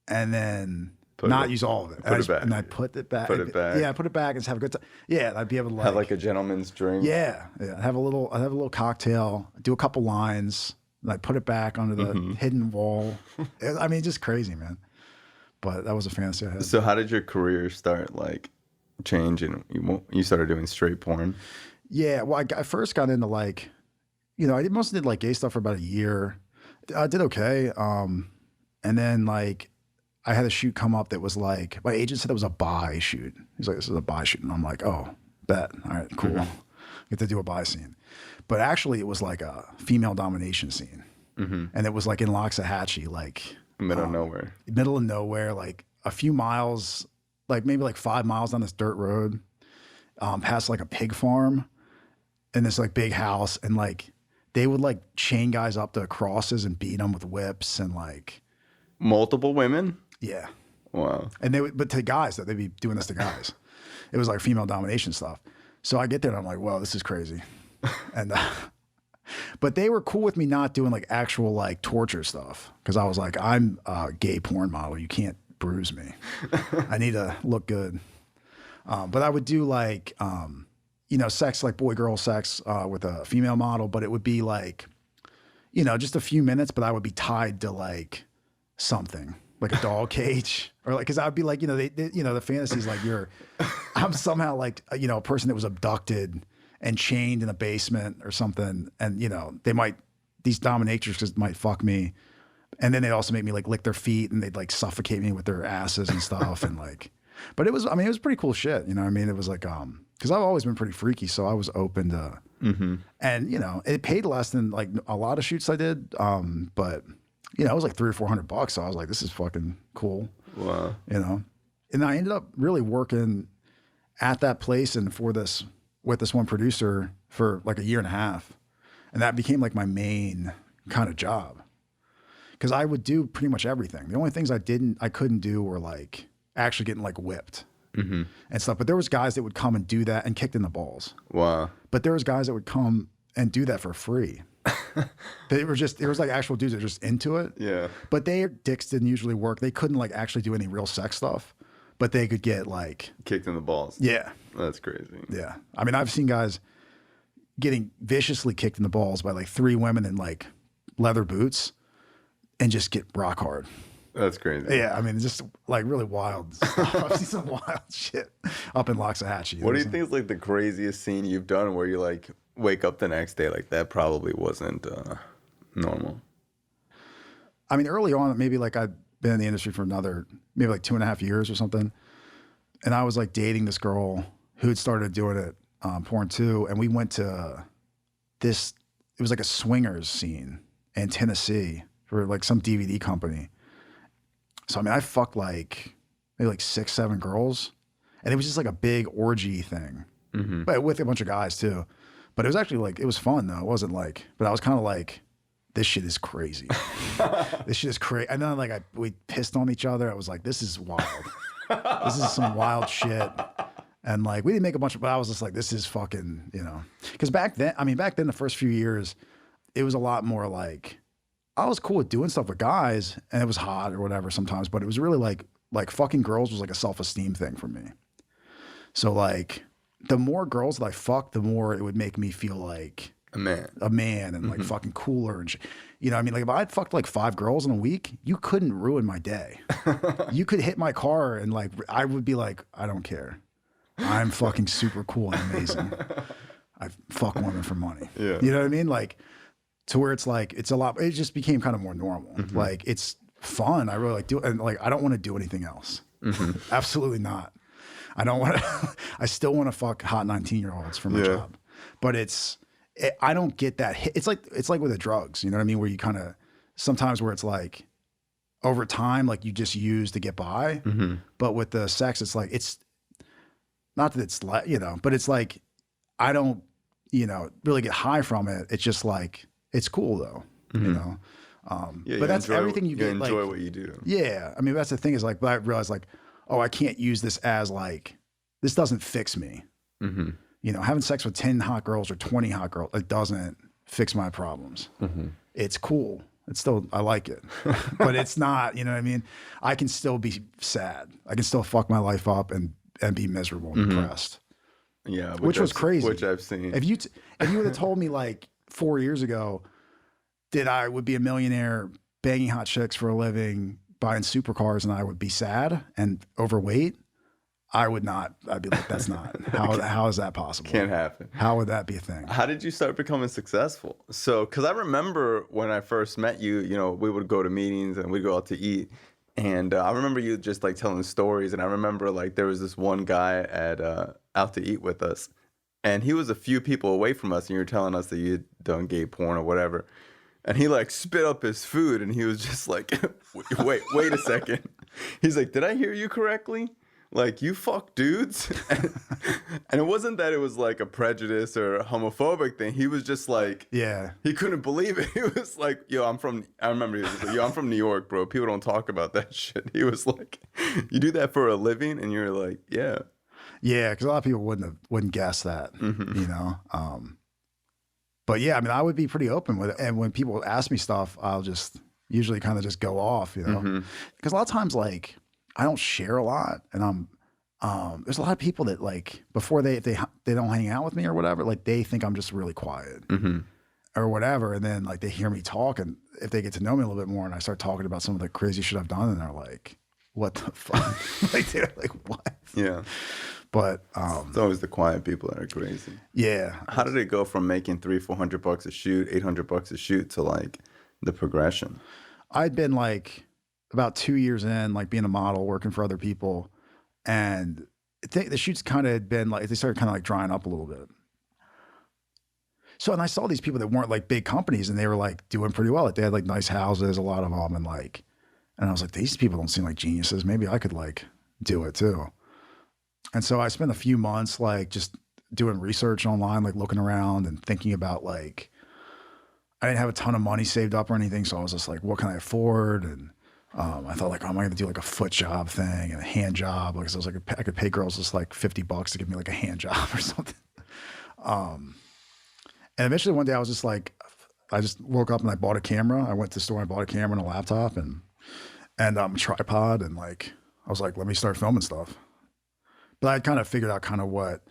and then not use all of it. And I put it back. Yeah, put it back and just have a good time. Yeah, I'd be able to like, have like a gentleman's drink. Yeah. Have a little cocktail, do a couple lines, and I put it back under the hidden wall. I mean, just crazy, man. But that was a fantasy I had. So how did your career start like change and you started doing straight porn? Yeah, well, I first got into like, I mostly did like gay stuff for about a year. I did okay. And then like I had a shoot come up that was like, my agent said it was a bi shoot. He's like, this is a bi shoot. And I'm like, oh, bet. All right, cool. Get to do a bi scene. But actually it was like a female domination scene. And it was like in Loxahatchee, like middle of nowhere, like a few miles, like maybe like 5 miles down this dirt road, past like a pig farm and this like big house. And like, they would like chain guys up to crosses and beat them with whips and like multiple women. Yeah. Wow. And but to guys, that they'd be doing this to guys. It was like female domination stuff. So I get there and I'm like, whoa, this is crazy. And, but they were cool with me not doing like actual like torture stuff. Cause I was like, I'm a gay porn model. You can't bruise me. I need to look good. But I would do like, sex, like boy-girl sex with a female model, but it would be like, just a few minutes, but I would be tied to like something, like a dog cage or like, cause I would be like, the fantasies like I'm somehow like, a person that was abducted and chained in a basement or something. And, these dominatrixes might fuck me. And then they'd also make me like lick their feet and they'd like suffocate me with their asses and stuff. And like, but it was pretty cool shit. It was like, cause I've always been pretty freaky. So I was open to, and it paid less than like a lot of shoots I did. But it was like $300 or $400. So I was like, this is fucking cool. Wow. And I ended up really working at that place and with this one producer for like a year and a half. And that became like my main kind of job. Cause I would do pretty much everything. The only things I couldn't do were like actually getting like whipped and stuff. But there was guys that would come and do that and kicked in the balls. Wow. But there was guys that would come and do that for free. There was like actual dudes that were just into it. Yeah. But their dicks didn't usually work. They couldn't like actually do any real sex stuff, but they could get like kicked in the balls. Yeah. That's crazy. Yeah. I mean, I've seen guys getting viciously kicked in the balls by like 3 women in like leather boots and just get rock hard. That's crazy. Yeah, I mean, it's just like really wild stuff. I've seen some wild shit up in Loxahatchee. What do you think is like the craziest scene you've done where you like wake up the next day like that probably wasn't normal? I mean, early on, maybe like I'd been in the industry for maybe like 2.5 years or something. And I was like dating this girl who had started doing it, porn too. And we went to it was like a swingers scene in Tennessee for like some DVD company. So, I mean, I fucked like maybe like 6, 7 girls. And it was just like a big orgy thing, but with a bunch of guys too. But it was actually like, it was fun though. It wasn't like, but I was kind of like, this shit is crazy. This shit is crazy. And then like we pissed on each other. I was like, this is wild. This is some wild shit. And like, we didn't make a bunch of, but I was just like, this is fucking, cause back then, the first few years, it was a lot more like, I was cool with doing stuff with guys and it was hot or whatever sometimes, but it was really like fucking girls was like a self-esteem thing for me. So like the more girls that I fucked, the more it would make me feel like a man and like fucking cooler and shit. I mean, like if I'd fucked like 5 girls in a week, you couldn't ruin my day. You could hit my car and like, I would be like, I don't care. I'm fucking super cool and amazing. I fuck women for money. Yeah. You know what I mean? Like, to where it's like, it's a lot, it just became kind of more normal. Like it's fun. I really like do it. And like, I don't want to do anything else. Absolutely not. I don't want to, I still want to fuck hot 19-year-olds for my job, but I don't get that hit. It's like with the drugs, you know what I mean? Where you kind of, sometimes where it's like over time, like you just use to get by, but with the sex, it's like, it's not that it's like, you know, but it's like, I don't, you know, really get high from it. It's just like, it's cool though, you know? But that's everything you get. Enjoy like, what you do. Yeah. I mean, that's the thing is like, but I realized like, oh, I can't use this as like, this doesn't fix me. You know, having sex with 10 hot girls or 20 hot girls, it doesn't fix my problems. It's cool. It's still, I like it, but it's not, you know what I mean? I can still be sad. I can still fuck my life up and be miserable and depressed. Yeah. Which was crazy. Which I've seen. If you would have told me like 4 years ago that I would be a millionaire banging hot chicks for a living, buying supercars, and I would be sad and overweight, I would not. I'd be like, that's not. How is that possible? Can't happen. How would that be a thing? How did you start becoming successful? So, because I remember when I first met you, you know, we would go to meetings and we'd go out to eat. And I remember you just like telling stories. And I remember like there was this one guy at out to eat with us. And he was a few people away from us. And you were telling us that you'd done gay porn or whatever. And he like spit up his food. And he was just like, wait a second. He's like, did I hear you correctly? Like, you fuck dudes? And it wasn't that it was like a prejudice or a homophobic thing. He was just like, Yeah. he couldn't believe it. He was like, I remember he was like, I'm from New York, bro. People don't talk about that shit. He was like, you do that for a living? And you're like, yeah. Yeah, because a lot of people wouldn't guess that, you know? But yeah, I mean, I would be pretty open with it. And when people ask me stuff, I'll just usually kind of just go off, you know? Because a lot of times, like, I don't share a lot, and there's a lot of people that like before they don't hang out with me or whatever, like they think I'm just really quiet or whatever, and then like they hear me talk, and if they get to know me a little bit more, and I start talking about some of the crazy shit I've done, and they're like, "What the fuck?" Like they're like, "What?" Yeah. But It's always the quiet people that are crazy. yeah, How did it go from making $300-400 a shoot, $800 a shoot to like the progression? I'd been like about 2 years in, like being a model, working for other people, and the shoots kind of had been like, they started kind of like drying up a little bit. So, and I saw these people that weren't like big companies, and they were like doing pretty well. Like they had like nice houses, a lot of them, and I was like, these people don't seem like geniuses. Maybe I could like do it too. And so I spent a few months like just doing research online, like looking around and thinking about like, I didn't have a ton of money saved up or anything. So I was just like, what can I afford? And I thought like, oh, am I going to do like a foot job thing and a hand job? Like, so I was like, I could pay girls just like $50 to give me like a hand job or something. And eventually one day I was just like, I just woke up and I bought a camera. I went to the store and I bought a camera and a laptop and a tripod. And like, I was like, let me start filming stuff. But I kind of figured out kind of what,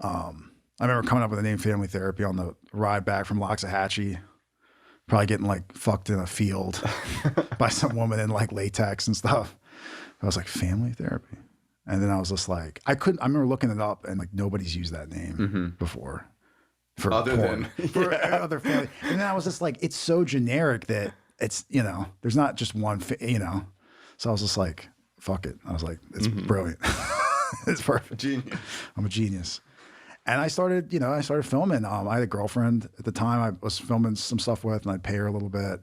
I remember coming up with the name Family Therapy on the ride back from Loxahatchee. Probably getting like fucked in a field by some woman in like latex and stuff. I was like, Family Therapy. And then I was just like, I remember looking it up and like nobody's used that name before. For other porn, for other family. And then I was just like, it's so generic that it's, you know, there's not just one, you know. So I was just like, fuck it. I was like, it's brilliant. It's perfect. Genius. I'm a genius. And I started filming. I had a girlfriend at the time I was filming some stuff with, and I'd pay her a little bit.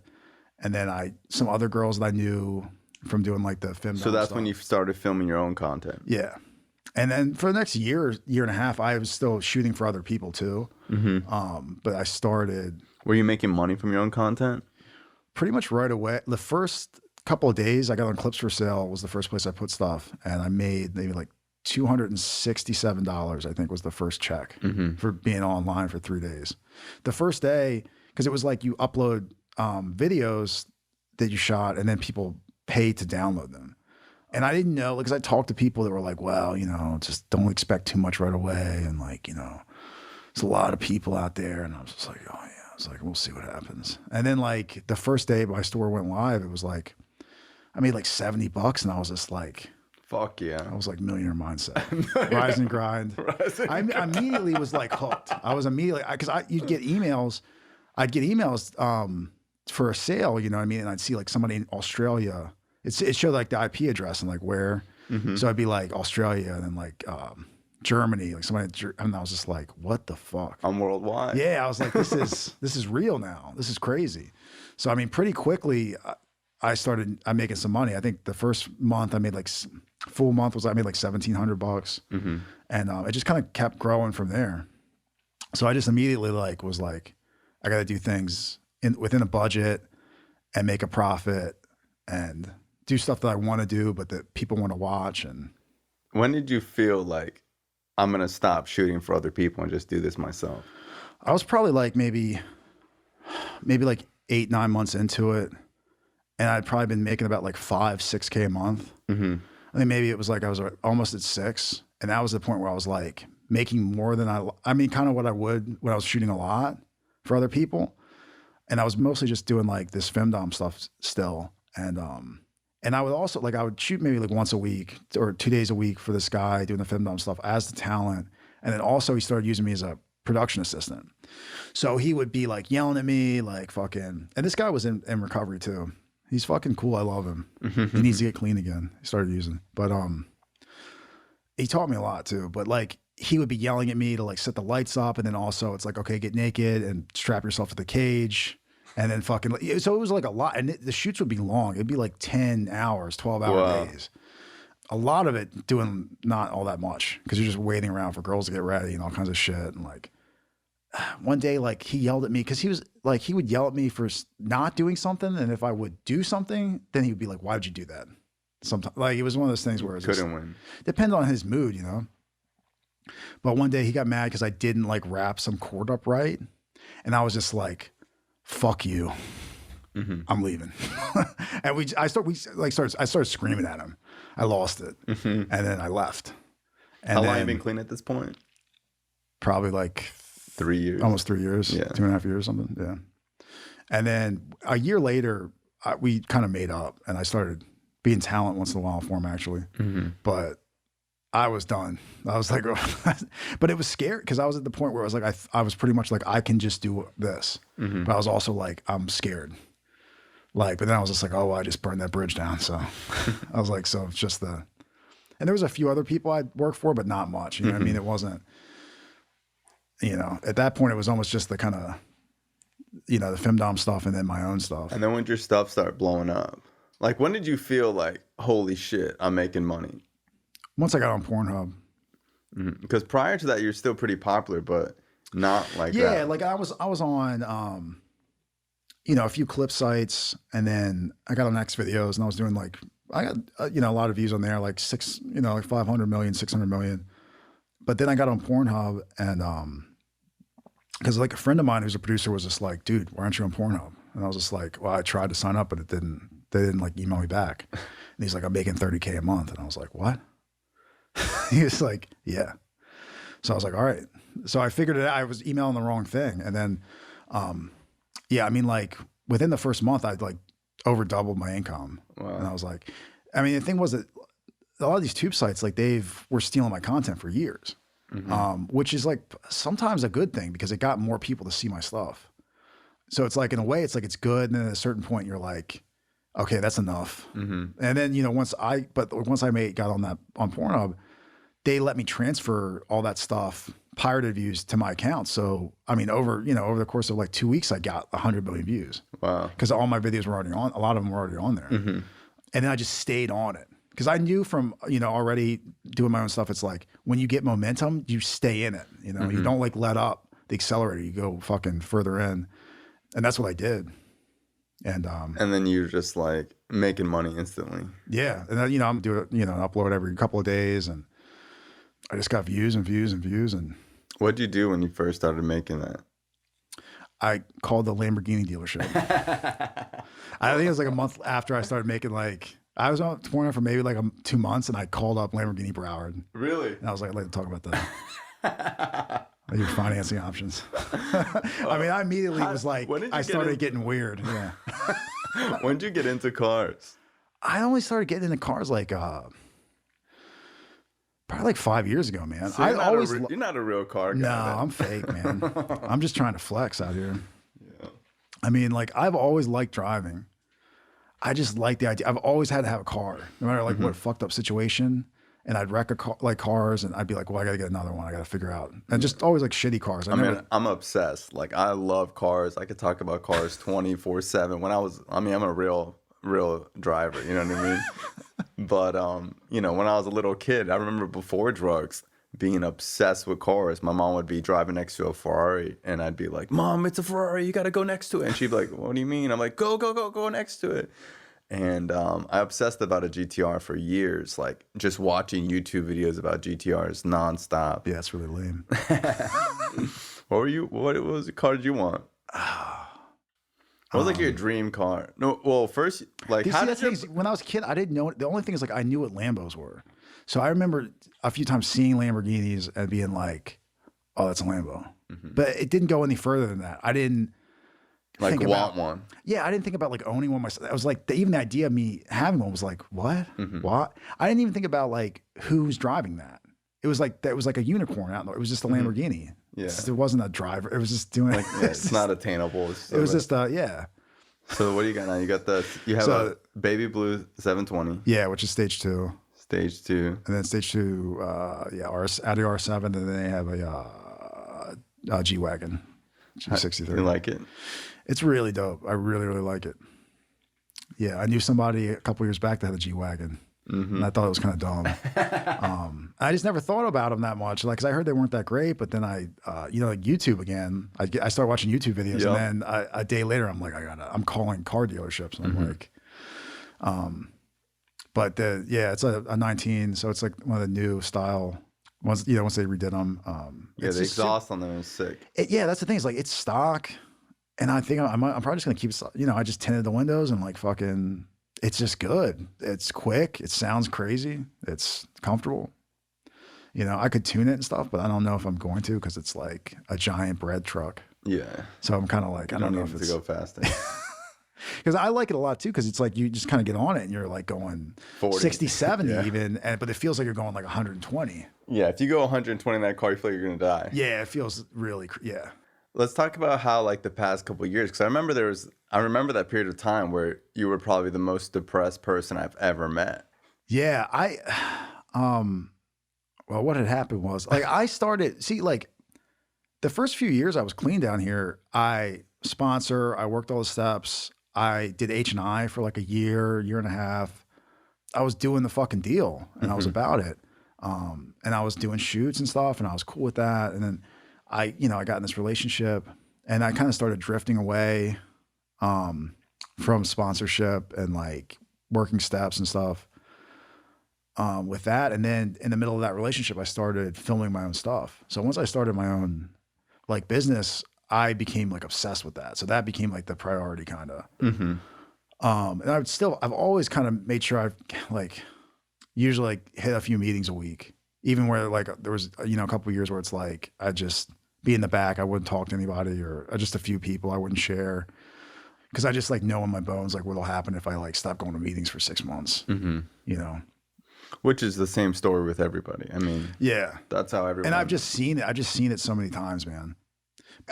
And then some other girls that I knew from doing like the film. So that's stuff. when you started filming your own content. Yeah. And then for the next year and a half, I was still shooting for other people too. But I started. Were you making money from your own content? Pretty much right away. The first couple of days I got on Clips for Sale was the first place I put stuff. And I made maybe like $267, I think, was the first check for being online for 3 days. The first day, because it was like you upload videos that you shot and then people pay to download them. And I didn't know, because I talked to people that were like, well, you know, just don't expect too much right away. And like, you know, there's a lot of people out there. And I was just like, oh yeah. I was like, we'll see what happens. And then like the first day my store went live, it was like, I made like $70 and I was just like, fuck yeah. I was like millionaire mindset, rise and grind. I immediately was like hooked. I was immediately, because you'd get emails. I'd get emails for a sale, you know what I mean? And I'd see like somebody in Australia. It showed like the IP address and like where. So I'd be like Australia and then like Germany, like somebody, and I was just like, what the fuck? I'm worldwide. Yeah, I was like, this is real now. This is crazy. So I mean, pretty quickly, I'm making some money. I think the first month I made like full month was I made like $1,700, and it just kind of kept growing from there. So I just immediately like was like, I got to do things within a budget and make a profit and do stuff that I want to do, but that people want to watch. And when did you feel like I'm gonna stop shooting for other people and just do this myself? I was probably like maybe like 8-9 months into it, and I'd probably been making about like 5-6K a month. I think maybe it was like I was almost at 6, and that was the point where I was like making more than I mean, kind of what I would when I was shooting a lot for other people, and I was mostly just doing like this femdom stuff still, and I would also like I would shoot maybe like once a week or 2 days a week for this guy doing the femdom stuff as the talent, and then also he started using me as a production assistant. So he would be like yelling at me like fucking, and this guy was in recovery too. He's fucking cool. I love him. He needs to get clean again. He started using, but he taught me a lot too. But like he would be yelling at me to like set the lights up, and then also it's like, okay, get naked and strap yourself to the cage. And then fucking, so it was like a lot. And the shoots would be long. It'd be like 10 hours, 12-hour days. A lot of it doing not all that much because you're just waiting around for girls to get ready and all kinds of shit. And like one day, like he yelled at me because he was like, he would yell at me for not doing something. And if I would do something, then he would be like, why would you do that? Sometimes, like it was one of those things where it couldn't win. Depends on his mood, you know? But one day he got mad because I didn't like wrap some cord up right. And I was just like, fuck you. I'm leaving. And I started screaming at him. I lost it. And then I left. And how long have you been clean at this point? Probably like 3 years. Almost 3 years. Yeah. 2.5 years, something. Yeah. And then a year later, we kind of made up and I started being talent once in a while for him actually. But I was done. I was like, but it was scary because I was at the point where I was like, I was pretty much like, I can just do this. But I was also like, I'm scared. Like, but then I was just like, oh, I just burned that bridge down. So I was like, so it's just and there was a few other people I'd worked for, but not much. You know what I mean? It wasn't, you know, at that point, it was almost just the kind of, you know, the femdom stuff and then my own stuff. And then when did your stuff start blowing up? Like, when did you feel like, holy shit, I'm making money? Once I got on Pornhub. Because prior to that, you're still pretty popular, but not like that. Yeah, like I was on, you know, a few clip sites, and then I got on X videos, and I was doing like, I got, you know, a lot of views on there, like like 500 million, 600 million. But then I got on Pornhub, and because like a friend of mine who's a producer was just like, dude, why aren't you on Pornhub? And I was just like, well, I tried to sign up, but they didn't like email me back. And he's like, I'm making 30K a month. And I was like, what? He was like, yeah. So I was like, all right. So I figured it out. I was emailing the wrong thing. And then, yeah, I mean, like within the first month, I'd like over doubled my income. Wow. And I was like, I mean, the thing was that a lot of these tube sites, like were stealing my content for years, which is like sometimes a good thing because it got more people to see my stuff. So it's like, in a way, it's like, it's good. And then at a certain point you're like, okay, that's enough. And then, you know, once I got on Pornhub, they let me transfer all that stuff, pirated views, to my account. So, I mean, over the course of like 2 weeks, I got 100 million views. Wow. Because all my videos were already on, a lot of them were already on there. And then I just stayed on it. Because I knew from, you know, already doing my own stuff, it's like when you get momentum, you stay in it. You know, you don't like let up the accelerator, you go fucking further in. And that's what I did. And then you're just like making money instantly. Yeah. And then, you know, I'm doing, you know, upload every couple of days, and I just got views and views and views. And what'd you do when you first started making that? I called the Lamborghini dealership. I think it was like a month after I started making, like, I was on Pornhub for maybe like 2 months, and I called up Lamborghini Broward. Really? And I was like, I'd like to talk about that. Your financing options. I mean, I immediately was like, I started getting weird. Yeah. When did you get into cars? I only started getting into cars like probably like 5 years ago, man. So you're not a real car guy. No, I'm fake, man. I'm just trying to flex out here. Yeah. I mean, like I've always liked driving. I just like the idea. I've always had to have a car, no matter like what fucked up situation. And I'd wreck like cars, and I'd be like, well, I got to get another one. I got to figure out. And just always like shitty cars. I mean, I'm obsessed. Like, I love cars. I could talk about cars 24/7. I'm a real driver. You know what I mean? But when I was a little kid, I remember before drugs, being obsessed with cars. My mom would be driving next to a Ferrari, and I'd be like, "Mom, it's a Ferrari. You got to go next to it." And she'd be like, "What do you mean?" I'm like, "Go next to it." And I obsessed about a GTR for years, like just watching YouTube videos about GTRs nonstop. Yeah, it's really lame. What was the car did you want? What was like your dream car? No, well, first, like, when I was a kid, I didn't know. The only thing is, like, I knew what Lambos were. So I remember a few times seeing Lamborghinis and being like, "Oh, that's a Lambo," but it didn't go any further than that. I didn't like want one. Yeah, I didn't think about like owning one myself. I was like, even the idea of me having one was like, what? What? I didn't even think about like who's driving that. It was like a unicorn out there. It was just a Lamborghini. Yeah, it wasn't a driver. It was just doing like it's not attainable. It was just yeah. So what do you got now? You have a baby blue 720. Yeah, which is stage 2. Stage 2, and then stage 2, Audi R7, and then they have a G wagon, G63. You like it? It's really dope. I really, really like it. Yeah, I knew somebody a couple years back that had a G-Wagon, and I thought it was kind of dumb. I just never thought about them that much, like, because I heard they weren't that great, but then like YouTube again, I started watching YouTube videos, and then a day later, I'm like, I'm calling car dealerships, and I'm like, but it's a 19, so it's like one of the new style ones, once they redid them. The exhaust on them is sick. That's the thing, is like, it's stock. And I think I'm probably just going to keep it, I just tinted the windows and like fucking, it's just good. It's quick. It sounds crazy. It's comfortable. I could tune it and stuff, but I don't know if I'm going to, because it's like a giant bread truck. Yeah. So I'm kind of like, I don't know if it's to go fast. Because I like it a lot too, because it's like you just kind of get on it and you're like going 40, 60, 70 even, but it feels like you're going like 120. Yeah, if you go 120 in that car, you feel like you're going to die. Yeah, it feels really, Let's talk about how like the past couple of years, because I remember that period of time where you were probably the most depressed person I've ever met. Yeah, well, what had happened was like I started like the first few years I was clean down here. I worked all the steps. I did H&I for like a year and a half. I was doing the fucking deal, and I was about it. And I was doing shoots and stuff, and I was cool with that. And then I got in this relationship, and I kind of started drifting away from sponsorship and like working steps and stuff with that. And then in the middle of that relationship, I started filming my own stuff. So once I started my own like business, I became like obsessed with that. So that became like the priority kind of. And I've always kind of made sure I've like usually like hit a few meetings a week, even where like there was, a couple of years where it's like, I just be in the back. I wouldn't talk to anybody, or just a few people I wouldn't share. Cause I just like know in my bones, like what'll happen if I like stop going to meetings for 6 months, Which is the same story with everybody. I mean, yeah, that's how everyone. And I've just seen it so many times, man.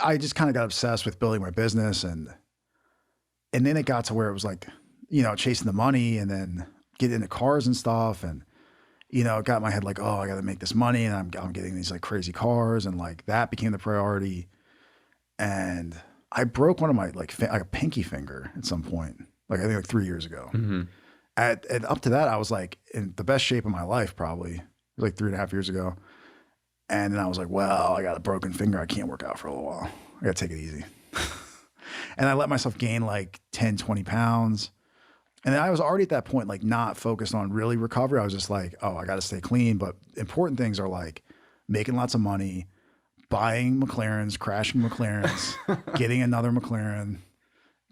I just kind of got obsessed with building my business, and then it got to where it was like, chasing the money, and then getting into cars and stuff, and it got in my head like, oh, I got to make this money, and I'm getting these like crazy cars, and like that became the priority. And I broke one of my like a pinky finger at some point, like I think like 3 years ago. And up to that, I was like in the best shape of my life, probably. It was like 3.5 years ago. And then I was like, well, I got a broken finger. I can't work out for a little while. I got to take it easy. And I let myself gain like 10, 20 pounds. And then I was already at that point, like not focused on really recovery. I was just like, oh, I got to stay clean. But important things are like making lots of money, buying McLarens, crashing McLarens, getting another McLaren,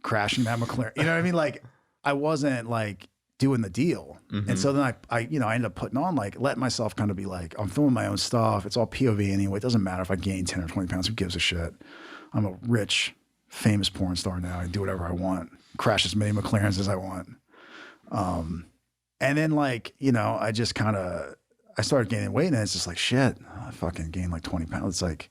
crashing that McLaren. You know what I mean? Like I wasn't like doing the deal. And so then I ended up putting on like, letting myself kind of be like, I'm filming my own stuff. It's all POV anyway. It doesn't matter if I gain 10 or 20 pounds. Who gives a shit? I'm a rich, famous porn star now. I do whatever I want, crash as many McLarens as I want. And then like, I just I started gaining weight, and it's just like, shit, I fucking gained like 20 pounds. It's like,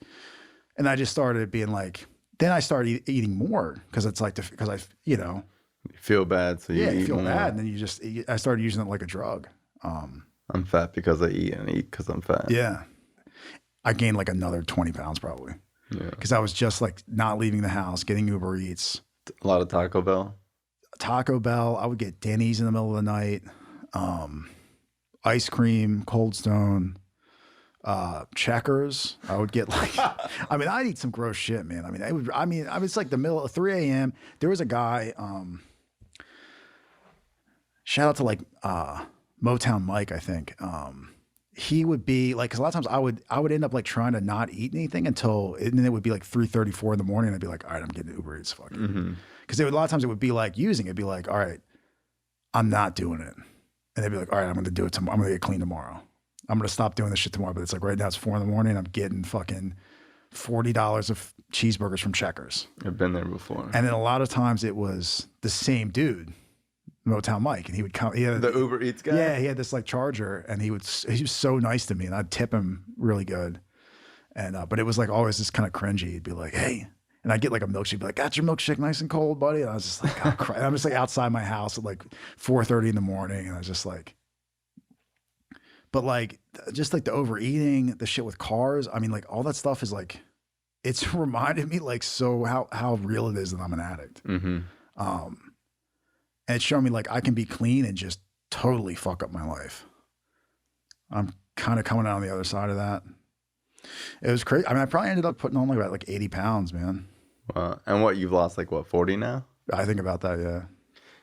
and I just started being like, then I started eating more because it's like, because I, you know, You feel bad, so you you eat feel more. bad. And then I started using it like a drug. I'm fat because I eat and eat because I'm fat. Yeah. I gained like another 20 pounds probably. Yeah. Because I was just like not leaving the house, getting Uber Eats. A lot of Taco Bell. Taco Bell. I would get Denny's in the middle of the night. Ice cream, Cold Stone, Checkers. I would get like, I mean, I'd eat some gross shit, man. I mean, it's like the middle of 3 a.m. There was a guy, shout out to like, Motown Mike, I think. He would be like, cause a lot of times I would end up like trying to not eat anything and then it would be like 3:34 in the morning. And I'd be like, all right, I'm getting Uber Eats. Fuck it. Cause a lot of times it would be like it'd be like, all right, I'm not doing it. And they'd be like, all right, I'm going to do it tomorrow. I'm going to get clean tomorrow. I'm going to stop doing this shit tomorrow. But it's like right now it's 4 a.m. I'm getting fucking $40 of cheeseburgers from Checkers. I've been there before. And then a lot of times it was the same dude, Motown Mike, and he would come. The Uber Eats guy? Yeah, he had this like Charger, and he was so nice to me, and I'd tip him really good. And but it was like always this kind of cringy. He'd be like, hey. And I'd get like a milkshake, be like, got your milkshake nice and cold, buddy? And I was just like, oh, I'm just like outside my house at like 4:30 in the morning. And I was just like, but like, just like the overeating, the shit with cars. I mean, like all that stuff is like, it's reminded me like so how real it is that I'm an addict. And it's shown me like I can be clean and just totally fuck up my life. I'm kind of coming out on the other side of that. It was crazy. I mean, I probably ended up putting on like about 80 pounds, man. And what, you've lost like what, 40 now? I think about that, yeah.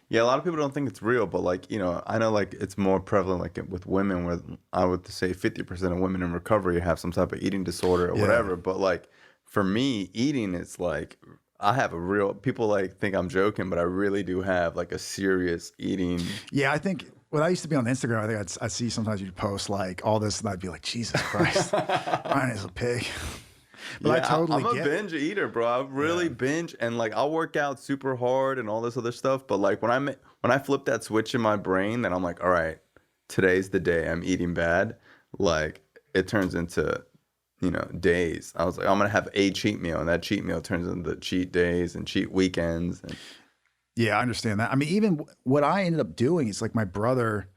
Yeah, a lot of people don't think it's real, but like, you know, I know like it's more prevalent like with women, where I would say 50% of women in recovery have some type of eating disorder or whatever. But like for me, eating, it's like I have a real, people like think I'm joking, but I really do have like a serious eating. Yeah, I think when I used to be on Instagram, I think I'd see sometimes you'd post like all this and I'd be like, Jesus Christ, Bryan is a pig. But Yeah, I totally I'm a binge eater, bro. I really binge, and like I'll work out super hard and all this other stuff. But like when I flip that switch in my brain, that I'm like, all right, today's the day I'm eating bad. Like it turns into, you know, days. I was like, I'm gonna have a cheat meal, and that cheat meal turns into cheat days and cheat weekends. And yeah, I understand that. I mean, even what I ended up doing is like my brother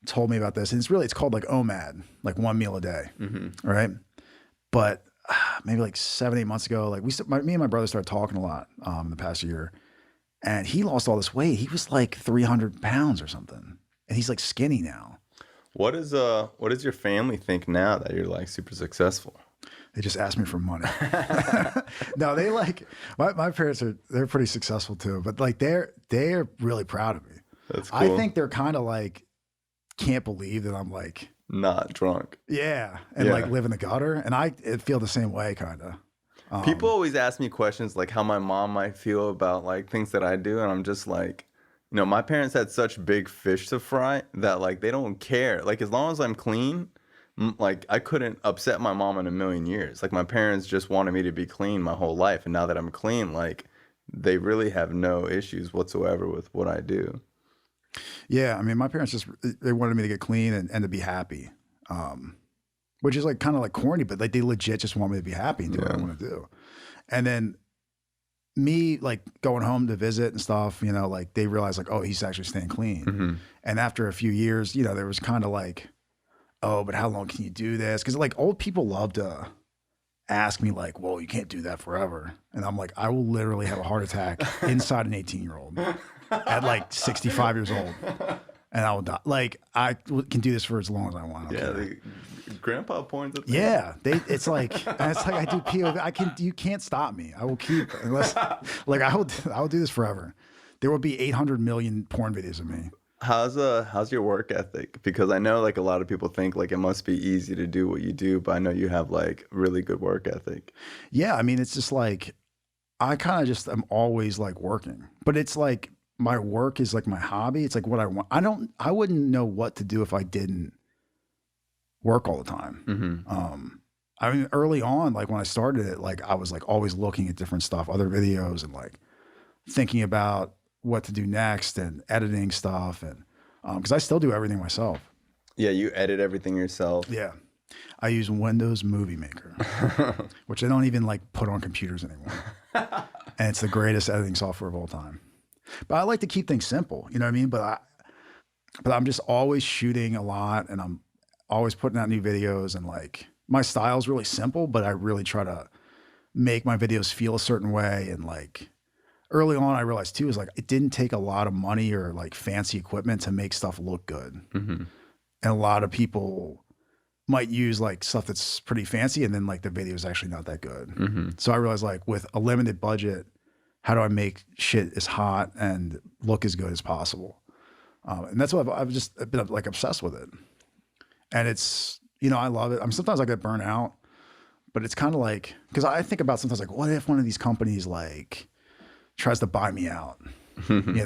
told me about this, and it's called like OMAD, like 1 meal a day, right? But maybe like 7-8 months ago, like me and my brother started talking a lot in the past year, and he lost all this weight. He was like 300 pounds or something, and he's like skinny now. what does your family think now that you're like super successful? They just ask me for money. No, they like my parents they're pretty successful too, but like they're really proud of me. That's cool. I think they're kind of like can't believe that I'm like Not drunk. yeah, and like live in the gutter, and I feel the same way kind of. People always ask me questions like how my mom might feel about like things that I do, and I'm just like, you know, my parents had such big fish to fry that like they don't care. Like as long as I'm clean, like I couldn't upset my mom in a million years. Like my parents just wanted me to be clean my whole life, and now that I'm clean, like they really have no issues whatsoever with what I do. Yeah, I mean, my parents they wanted me to get clean and to be happy, which is like kind of like corny, but like they legit just want me to be happy and do what I want to do. And then me like going home to visit and stuff, you know, like they realized like, oh, he's actually staying clean. And after a few years, you know, there was kind of like, oh, but how long can you do this? Because like old people love to ask me like, well, you can't do that forever. And I'm like, I will literally have a heart attack inside an 18-year-old at like 65 years old. And I will die. Like I can do this for as long as I want. Yeah, the grandpa points at yeah, it's like I do POV. You can't stop me. I will keep unless like I will do this forever. There will be 800 million porn videos of me. How's your work ethic? Because I know like a lot of people think like it must be easy to do what you do, but I know you have like really good work ethic. Yeah, I mean it's just like I kind of just am always like working, but it's like my work is like my hobby. It's like what I want. I wouldn't know what to do if I didn't work all the time. I mean, early on, like when I started it, like I was like always looking at different stuff, other videos, and like thinking about what to do next and editing stuff. And because I still do everything myself. Yeah, you edit everything yourself. Yeah. I use Windows Movie Maker, which I don't even like put on computers anymore. And it's the greatest editing software of all time. But I like to keep things simple, you know what I mean? But I'm just always shooting a lot, and I'm always putting out new videos, and like my style's really simple, but I really try to make my videos feel a certain way. And like early on, I realized too, is like it didn't take a lot of money or like fancy equipment to make stuff look good. And a lot of people might use like stuff that's pretty fancy, and then like the video is actually not that good. So I realized like with a limited budget, how do I make shit as hot and look as good as possible? And that's what I've just been like obsessed with it. And it's, I love it. Sometimes I get burnt out, but it's kind of like, because I think about sometimes like, what if one of these companies like tries to buy me out, And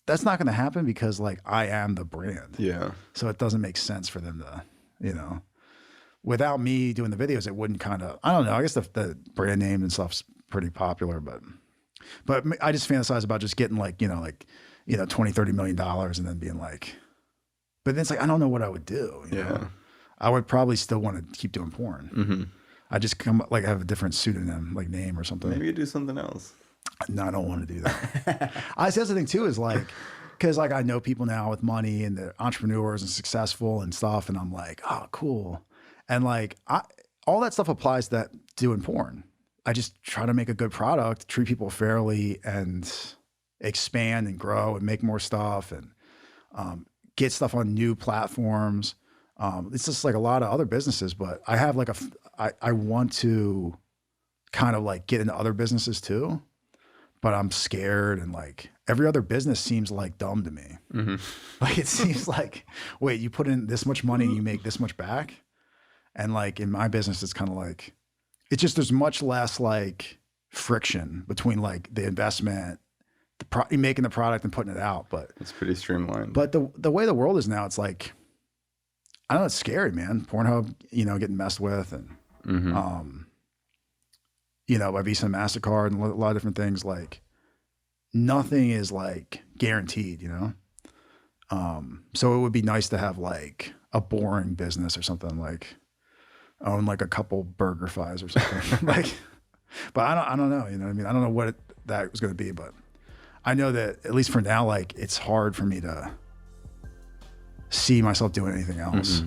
that's not going to happen because like I am the brand. Yeah. So it doesn't make sense for them to, without me doing the videos, it wouldn't I don't know. I guess the brand name and stuff's pretty popular, but I just fantasize about just getting like, $20, $30 million and then being like, but then it's like, I don't know what I would do. You know? I would probably still want to keep doing porn. I just have a different pseudonym, like name or something. Maybe you do something else. No, I don't want to do that. That's the thing too, is like, because like I know people now with money and they're entrepreneurs and successful and stuff, and I'm like, oh, cool. And like all that stuff applies to doing porn. I just try to make a good product, treat people fairly, and expand and grow and make more stuff and get stuff on new platforms. It's just like a lot of other businesses, but I have like I want to kind of like get into other businesses too, but I'm scared, and like every other business seems like dumb to me. Like it seems like, wait, you put in this much money and you make this much back. And like in my business, it's kind of like, it's just, there's much less like friction between like the investment, making the product and putting it out. But it's pretty streamlined. But the way the world is now, it's like, I don't know, it's scary, man. Pornhub, getting messed with, and by Visa and MasterCard and a lot of different things. Like nothing is like guaranteed, So it would be nice to have like a boring business or something, like own like a couple BurgerFis or something. But I don't know, you know what I mean? I don't know what that was going to be, but I know that at least for now, like it's hard for me to see myself doing anything else.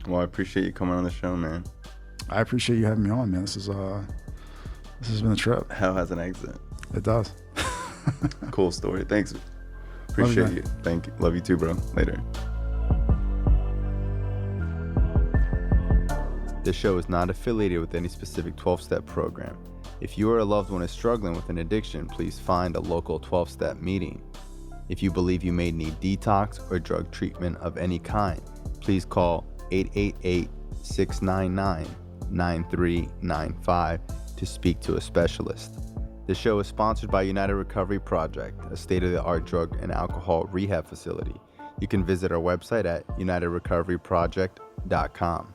Well, I appreciate you coming on the show, man. I appreciate you having me on, man. This has been a trip. Hell has an exit. It does. Cool story. Thanks. Appreciate you. Thank you. Love you too, bro. Later. This show is not affiliated with any specific 12-step program. If you or a loved one is struggling with an addiction, please find a local 12-step meeting. If you believe you may need detox or drug treatment of any kind, please call 888-699-9395 to speak to a specialist. The show is sponsored by United Recovery Project, a state-of-the-art drug and alcohol rehab facility. You can visit our website at unitedrecoveryproject.com.